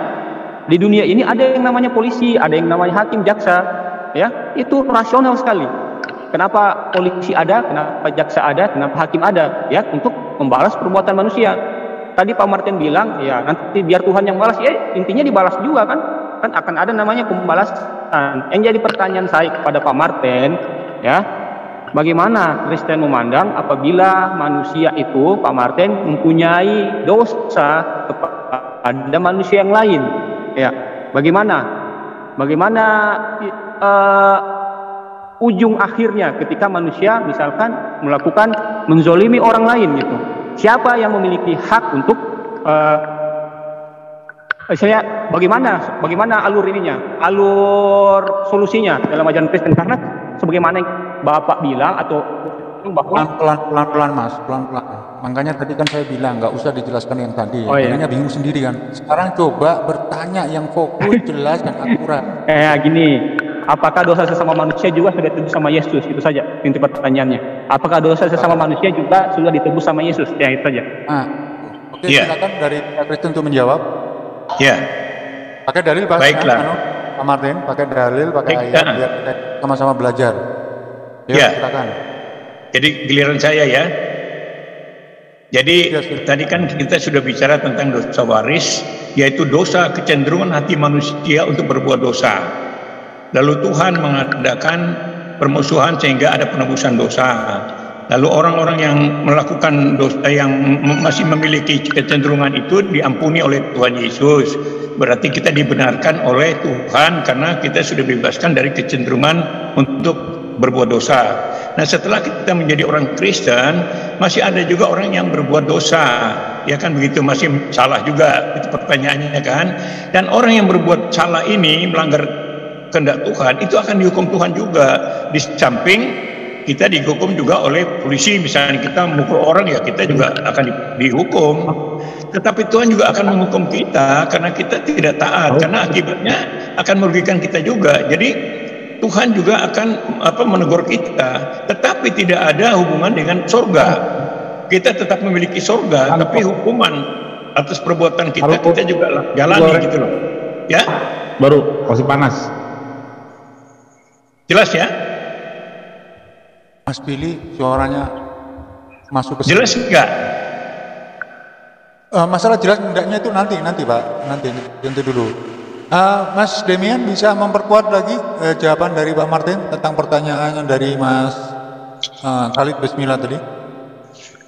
di dunia ini ada yang namanya polisi, ada yang namanya hakim, jaksa. Ya, itu rasional sekali. Kenapa polisi ada? Kenapa jaksa ada? Kenapa hakim ada? Ya, untuk membalas perbuatan manusia. Tadi Pak Martin bilang, ya nanti biar Tuhan yang balas. Ya, intinya dibalas juga kan? Kan akan ada namanya pembalasan. Yang jadi pertanyaan saya kepada Pak Martin, ya, bagaimana Kristen memandang apabila manusia itu, Pak Martin, mempunyai dosa kepada manusia yang lain? Ya, bagaimana ujung akhirnya ketika manusia misalkan melakukan menzolimi orang lain gitu. Siapa yang memiliki hak untuk bagaimana alur ininya, alur solusinya dalam ajaran Kristen, karena sebagaimana yang Bapak bilang atau bahwa pelan-pelan Mas, pelan-pelan. Makanya tadi kan saya bilang nggak usah dijelaskan yang tadi. Makanya bingung sendiri kan. Sekarang coba bertanya yang fokus, jelas dan akurat. Gini, apakah dosa sesama manusia juga sudah ditebus sama Yesus? Itu saja inti pertanyaannya. Apakah dosa sesama manusia juga sudah ditebus sama Yesus? Ya itu saja. Oke, silakan dari Kristen untuk menjawab. Ya. Pakai dalil Pak. Baiklah. Pak Martin, pakai dalil, pakai ayat, biar kita sama-sama belajar. Silakan. Jadi giliran saya ya. Jadi tadi kan kita sudah bicara tentang dosa waris, yaitu dosa kecenderungan hati manusia untuk berbuat dosa. Lalu Tuhan mengadakan permusuhan sehingga ada penebusan dosa. Lalu orang-orang yang melakukan dosa, yang masih memiliki kecenderungan itu diampuni oleh Tuhan Yesus. Berarti kita dibenarkan oleh Tuhan karena kita sudah dibebaskan dari kecenderungan untuk berbuat dosa. Nah, setelah kita menjadi orang Kristen, masih ada juga orang yang berbuat dosa, ya kan begitu, masih salah juga, itu pertanyaannya kan. Dan orang yang berbuat salah ini melanggar kehendak Tuhan, itu akan dihukum Tuhan juga. Di samping kita dihukum juga oleh polisi, misalnya kita memukul orang, ya kita juga akan dihukum. Tetapi Tuhan juga akan menghukum kita karena kita tidak taat, karena akibatnya akan merugikan kita juga. Jadi Tuhan juga akan menegur kita, tetapi tidak ada hubungan dengan sorga. Kita tetap memiliki sorga, tapi hukuman atas perbuatan kita juga jalani gitu loh. Ya? Baru masih panas. Jelas ya? Mas Billy, suaranya masuk ke jelas enggak? Masalah jelas enggaknya itu nanti Pak, nanti dulu. Mas Demian bisa memperkuat lagi jawaban dari Pak Martin tentang pertanyaannya dari Mas Khalid Bismillah tadi?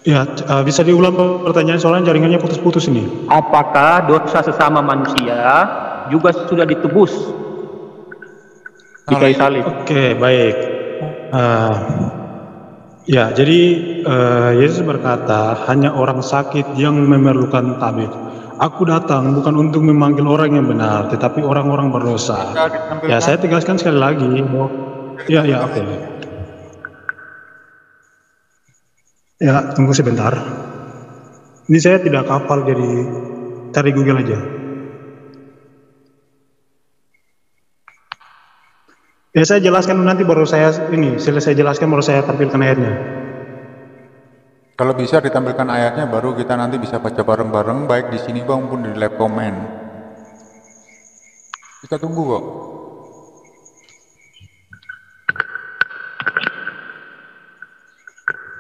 Ya, bisa diulang pertanyaan soalnya jaringannya putus-putus ini. Apakah dosa sesama manusia juga sudah ditebus di kayu salib? Oke, baik. Ya, jadi Yesus berkata, hanya orang sakit yang memerlukan tabib. Aku datang bukan untuk memanggil orang yang benar, tetapi orang-orang berdosa. Ya, saya tegaskan sekali lagi. Ya, oke. Ya, tunggu sebentar. Ini saya tidak hafal, jadi cari Google aja. Ya, saya jelaskan nanti baru saya selesai jelaskan baru saya tampilkan ayatnya. Kalau bisa ditampilkan ayatnya, baru kita nanti bisa baca bareng-bareng, baik di sini maupun di live comment. Kita tunggu kok.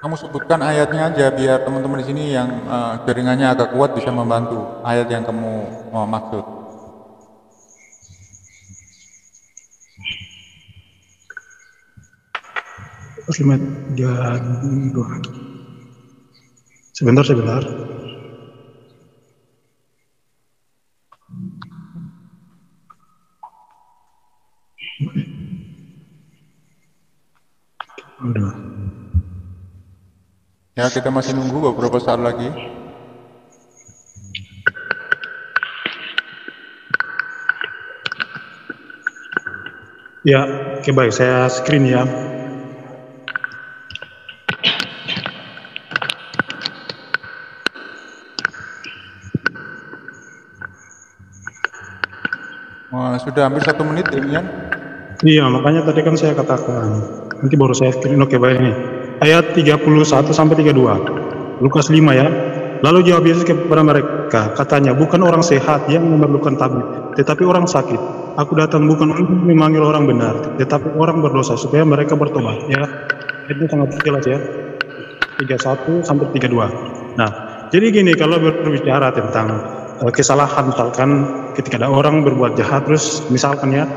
Kamu sebutkan ayatnya aja, biar teman-teman di sini yang jaringannya agak kuat bisa membantu ayat yang kamu maksud. Sebentar. Udah. Ya, kita masih nunggu beberapa saat lagi. Ya, oke baik, saya screen ya. Sudah hampir 1 menit, Demian. Iya, makanya tadi kan saya katakan. Nanti baru saya screen. Oke, baik nih. Ayat 31 sampai 32. Lukas 5 ya. Lalu jawab Yesus kepada mereka, katanya, bukan orang sehat yang memerlukan tabib, tetapi orang sakit. Aku datang bukan untuk memanggil orang benar, tetapi orang berdosa supaya mereka bertobat. Ya, itu sangat jelas ya. 31 sampai 32. Nah, jadi gini, kalau berbicara tentang kesalahan, misalkan ketika ada orang berbuat jahat, terus misalkan ya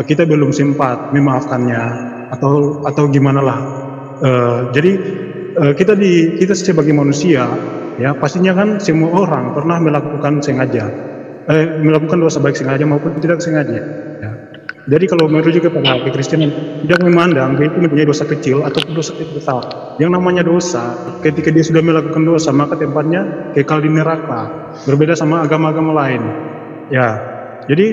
kita belum sempat memaafkannya atau gimana lah. Jadi kita sebagai manusia ya pastinya kan semua orang pernah melakukan sengaja, melakukan dosa baik sengaja maupun tidak sengaja. Ya. Jadi kalau merujuk kepada kekristenan, tidak memandang dia itu mempunyai dosa kecil atau dosa besar. Yang namanya dosa, ketika dia sudah melakukan dosa, maka tempatnya kekal di neraka. Berbeda sama agama-agama lain. Ya, jadi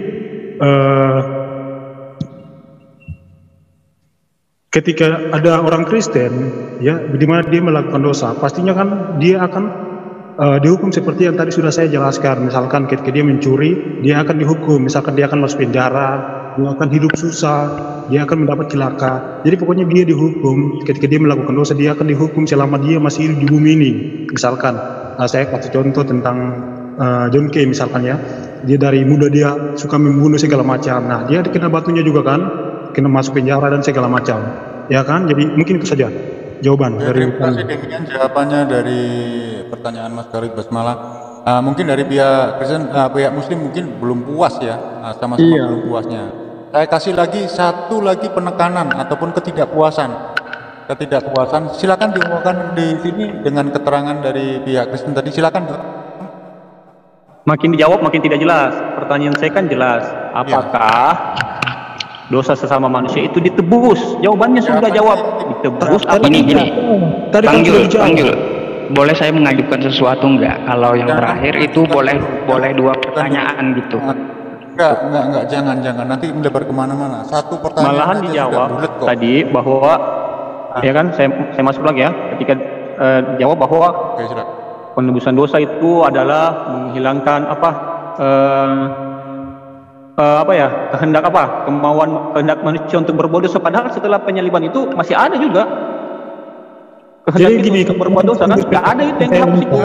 ketika ada orang Kristen, ya, di mana dia melakukan dosa, pastinya kan dia akan dihukum seperti yang tadi sudah saya jelaskan. Misalkan ketika dia mencuri, dia akan dihukum. Misalkan dia akan masuk penjara, dia akan hidup susah, dia akan mendapat celaka. Jadi pokoknya dia dihukum. Ketika dia melakukan dosa, dia akan dihukum selama dia masih hidup di bumi ini. Misalkan, saya kasih contoh tentang John Kay misalkan ya. Dia dari muda dia suka membunuh segala macam. Nah, dia kena batunya juga kan, kena masuk penjara dan segala macam. Ya kan? Jadi mungkin itu saja jawaban dari. Terima kasih dengan jawabannya dari pertanyaan Mas Khalid Basmala. Mungkin dari pihak Kristen, pihak Muslim mungkin belum puas ya, sama-sama belum puasnya. Saya kasih lagi satu lagi penekanan ataupun ketidakpuasan. Silakan diungkapkan di sini dengan keterangan dari pihak Kristen tadi. Silakan. Makin dijawab makin tidak jelas. Pertanyaan saya kan jelas. Apakah dosa sesama manusia itu ditebus? Jawabannya sudah jawab. Ditebus apa Gini. Tadi kan Panggil. Boleh saya mengajukan sesuatu enggak? Kalau yang terakhir itu boleh 2 pertanyaan gitu. Enggak, jangan. Nanti melebar kemana-mana. Satu pertanyaan. Malahan dijawab tadi bahwa, ya kan, saya masuk lagi ya. Ketika dijawab bahwa penebusan dosa itu adalah menghilangkan kehendak manusia untuk berbuat dosa. Padahal setelah penyaliban itu masih ada juga kehendak gini, untuk berbuat dosa, kan nggak ada itu yang dihapus itu.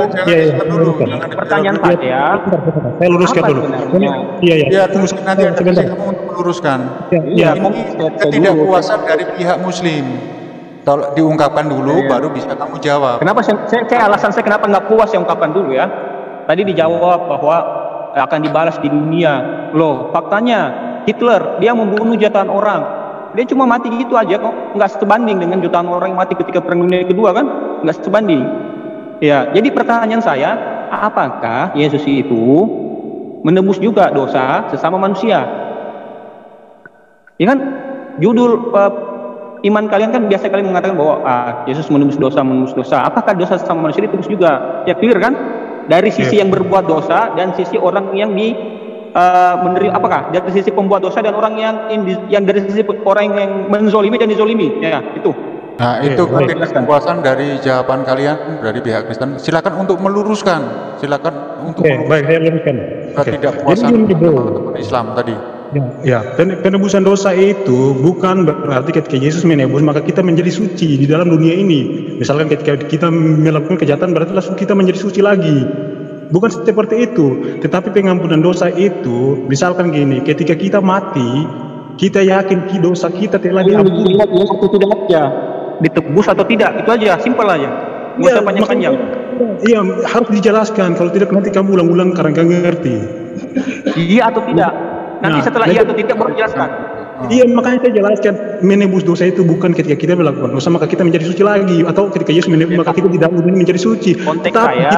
Pertanyaan saya, saya luruskan dulu. Iya, tunggu nanti kamu untuk meluruskan. Ini ketidakpuasan dari pihak Muslim. Tolong diungkapkan dulu, baru bisa kamu jawab. Kenapa alasan saya kenapa nggak puas saya ungkapkan dulu ya. Tadi dijawab bahwa akan dibalas di dunia. Loh, faktanya Hitler dia membunuh jutaan orang. Dia cuma mati gitu aja kok, nggak sebanding dengan jutaan orang yang mati ketika Perang Dunia Kedua kan, nggak sebanding. Ya, jadi pertanyaan saya, apakah Yesus itu menebus juga dosa sesama manusia? Ya kan, judul iman kalian kan biasa kalian mengatakan bahwa Yesus menebus dosa. Apakah dosa sesama manusia ditebus juga? Ya clear kan? Dari sisi yang berbuat dosa dan sisi orang yang menerima, apakah dari sisi pembuat dosa dan orang yang dari sisi orang yang menzolimi dan dizolimi, ya itu. Nah itu ketidakpuasan dari jawaban kalian dari pihak Kristen. Silakan untuk meluruskan. Baik, saya luruskan. Ketidakpuasan teman-teman Islam tadi. Ya, penebusan dosa itu bukan berarti ketika Yesus menebus maka kita menjadi suci di dalam dunia ini. Misalkan ketika kita melakukan kejahatan berarti langsung kita menjadi suci lagi. Bukan seperti itu. Tetapi pengampunan dosa itu, misalkan gini, ketika kita mati, kita yakin dosa kita telah diampuni. Atau tidak aja, ditebus atau tidak, itu aja, simpel aja. Nggak usah panjang-panjang. Iya, harus dijelaskan. Kalau tidak nanti kamu ulang-ulang karena nggak ngerti. Iya atau tidak. Nanti setelah iya atau tidak baru jelaskan. Iya, makanya saya jelaskan, menebus dosa itu bukan ketika kita melakukan dosa maka kita menjadi suci lagi, atau ketika Yesus menebus maka kita tidak menjadi suci. Konteks saya